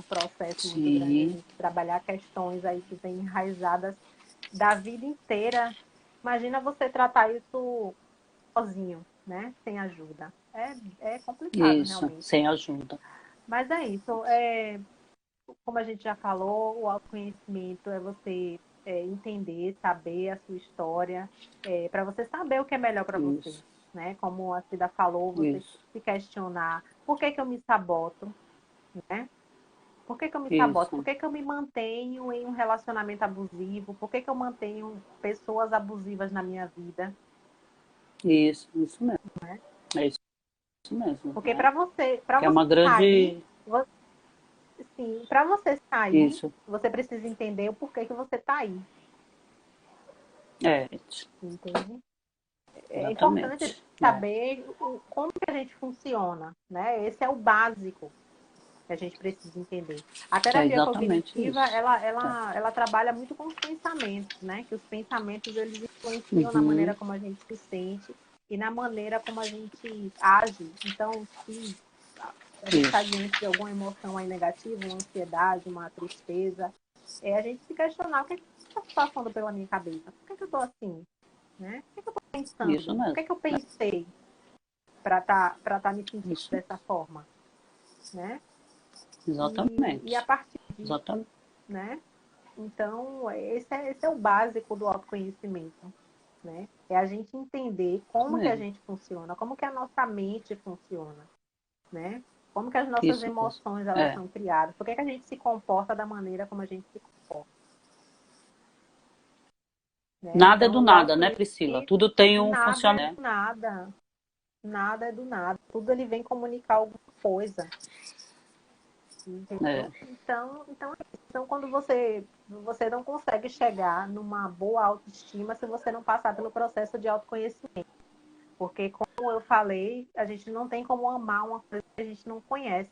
processo muito grande a gente trabalhar questões aí que vêm enraizadas da vida inteira. Imagina você tratar isso sozinho, né? Sem ajuda. é complicado, Isso, realmente. sem ajuda. Mas é isso. Como a gente já falou, o autoconhecimento é você entender, saber a sua história, para você saber o que é melhor para você, Isso, né? Como a Cida falou, você isso, se questionar por que que eu me saboto, né? Por que que eu me saboto? Por isso, que que eu me mantenho em um relacionamento abusivo? Por que que eu mantenho pessoas abusivas na minha vida? isso mesmo. Né? É isso mesmo, Porque né? para Que é você uma sair, grande... sim, para você sair, Isso, você precisa entender o porquê que você está aí, é, entende? É importante exatamente. É, saber como que a gente funciona, né? Esse é o básico que a gente precisa entender. A é terapia exatamente cognitiva, isso. É. ela trabalha muito com os pensamentos, né? Que os pensamentos, eles influenciam na maneira Uhum, como a gente se sente e na maneira como a gente age. Então, se a gente está isso, diante de alguma emoção aí negativa, uma ansiedade, uma tristeza, a gente se questionar o que está passando pela minha cabeça. Por que eu estou assim? Né? O que eu estou isso pensando? O mesmo. que eu pensei para tá me sentindo Isso, dessa forma? Né? E a exatamente. partir disso, Exatamente. né? Então, esse é o básico do autoconhecimento, né? É a gente entender Isso como que a mesmo. gente funciona, como que a nossa mente funciona, né? Como que as nossas Isso mesmo. emoções elas É. são criadas, por que que a gente se comporta da maneira como a gente se comporta, né? Nada é do Então, o nada, né, Priscila? autoconhecimento, Tudo tem um nada é funcionamento. do nada, nada é do nada, tudo ele vem comunicar alguma coisa, É, entendeu? Então quando você não consegue chegar numa boa autoestima se você não passar pelo processo de autoconhecimento. Porque, como eu falei, a gente não tem como amar uma coisa que a gente não conhece,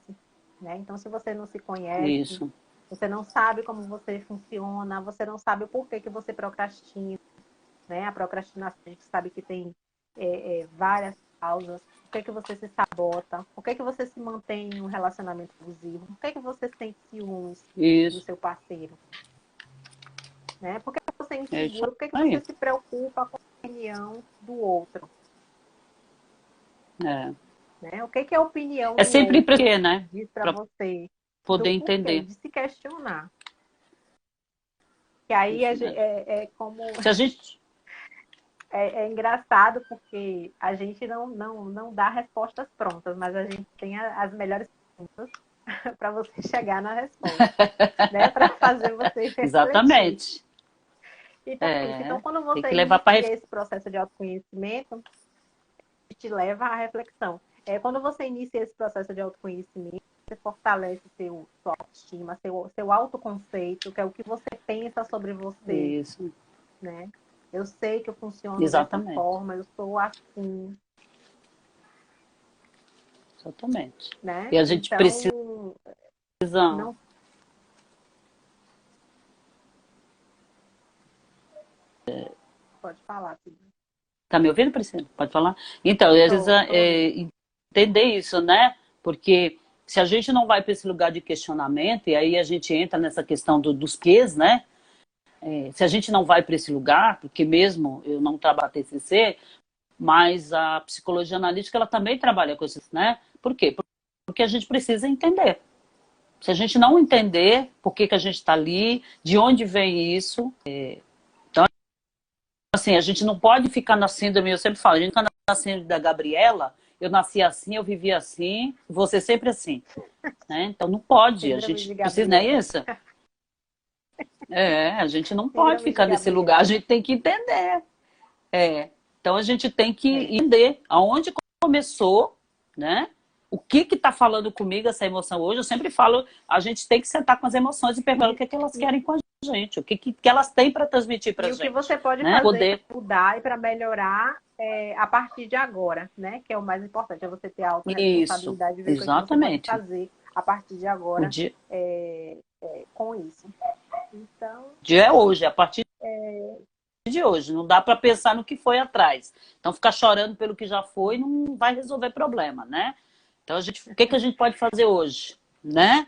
né? Então, se você não se conhece, isso, você não sabe como você funciona, você não sabe o porquê que você procrastina, né? A procrastinação, a gente sabe que tem várias causas. Por que que você se sabota? Por que que você se mantém em um relacionamento abusivo? Por que que você sente ciúmes do isso, seu parceiro? Né? Por que que você é é isso inseguro? Por que que você aí. se preocupa com a opinião do outro? É, Né? O que que a opinião é do sempre outro porque, né? diz para Para você? Do poder porquê, entender. de se questionar. Que aí Isso mesmo. é como Se a gente. é engraçado porque a gente não dá respostas prontas, mas a gente tem as melhores perguntas para você chegar na resposta, né? Para fazer você refletir. Exatamente. Então é isso. Então, É, quando tem você que levar para inicia esse processo de autoconhecimento, te leva à reflexão. Quando você inicia esse processo de autoconhecimento, você fortalece sua autoestima, seu autoconceito, que é o que você pensa sobre você, isso. né? Eu sei que eu funciono dessa Exatamente. forma, eu sou assim, Exatamente. né? E a gente precisa. Então, não pode falar, Cida. Tá me ouvindo, Priscila? Pode falar? Então, às vezes, Tô ouvindo. entender isso, né? Porque se a gente não vai para esse lugar de questionamento, e aí a gente entra nessa questão dos quês, né? Se a gente não vai para esse lugar, porque mesmo eu não trabalho TCC, mas a psicologia analítica ela também trabalha com isso, né? Por quê? Porque a gente precisa entender. Se a gente não entender por que, que a gente está ali, de onde vem isso, assim, a gente não pode ficar na síndrome, eu sempre falo, a gente fica na síndrome da Gabriela, eu nasci assim, eu vivi assim, você sempre assim, né? Então não pode, a Síndrome gente de precisa, não é Gabriela. isso? A gente não pode Síndrome de ficar nesse lugar, a Gabriela. gente tem que entender. Então a gente tem que É, entender aonde começou, né? O que está falando comigo essa emoção hoje? Eu sempre falo, a gente tem que sentar com as emoções e perguntar o e, que, é que elas e, querem com a gente, o que, que elas têm para transmitir para e a o que gente, você pode né? fazer Poder. para mudar e para melhorar a partir de agora, né? Que é o mais importante, é você ter a Isso, autorresponsabilidade e ver o que, é que você pode exatamente. fazer a partir de O agora dia, com isso. Então, dia é hoje, a partir de hoje. Não dá para pensar no que foi atrás. Então, ficar chorando pelo que já foi não vai resolver problema, né? Então, o que, que a gente pode fazer hoje, né?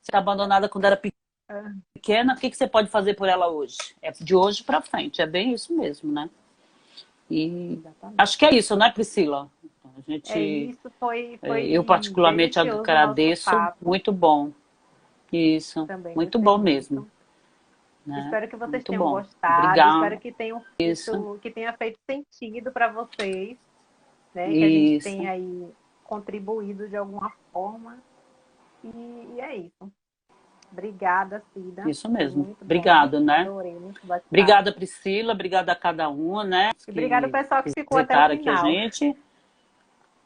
Você está abandonada quando era pequena, o que, que você pode fazer por ela hoje? É de hoje para frente, é bem isso mesmo, né? E exatamente. acho que é isso, né, Priscila? A É gente, isso, foi eu particularmente delicioso o nosso agradeço, papo. muito bom. Isso, Também muito gostei bom mesmo, muito. né? Espero que vocês Muito tenham bom. gostado. Espero Obrigada. que Isso, que tenha feito sentido para vocês, né? Que a gente isso, tenha aí contribuído de alguma forma. E é isso. Obrigada, Cida. isso Foi mesmo. muito bom. Obrigado, né? Adorei muito Obrigada, bate-papo. Priscila, obrigada a cada um, né? E obrigada ao Que pessoal que ficou até o visitaram aqui a final. gente.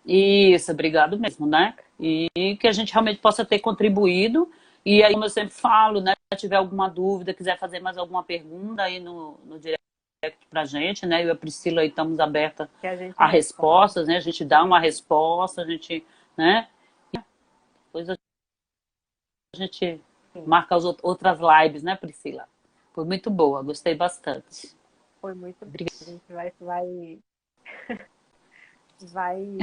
Isso, obrigado mesmo, né? E que a gente realmente possa ter contribuído. E aí, como eu sempre falo, né? Se tiver alguma dúvida, quiser fazer mais alguma pergunta aí no direct pra gente, né? Eu e a Priscila aí estamos abertas Que a gente a responde. respostas, né? A gente dá uma resposta, a gente, né? Depois a gente Sim, marca as outras lives, né, Priscila? Foi muito boa, gostei bastante. foi muito bom. Obrigada. A gente vai,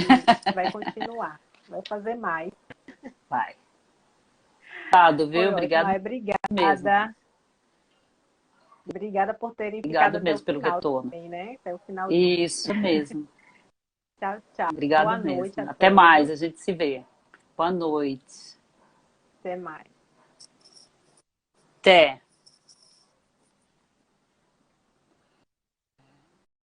vai continuar. Vai fazer mais. Vai. Obrigado, viu? Foi ótimo. Obrigado Ai, mesmo. obrigada. Obrigada por terem ficado Obrigado até o mesmo pelo final retorno. também, né? Até o finalzinho. Isso mesmo. Tchau, tchau. Obrigado Boa noite a mesmo. Até mais, todos. a gente se vê. Boa noite. Até mais. Até.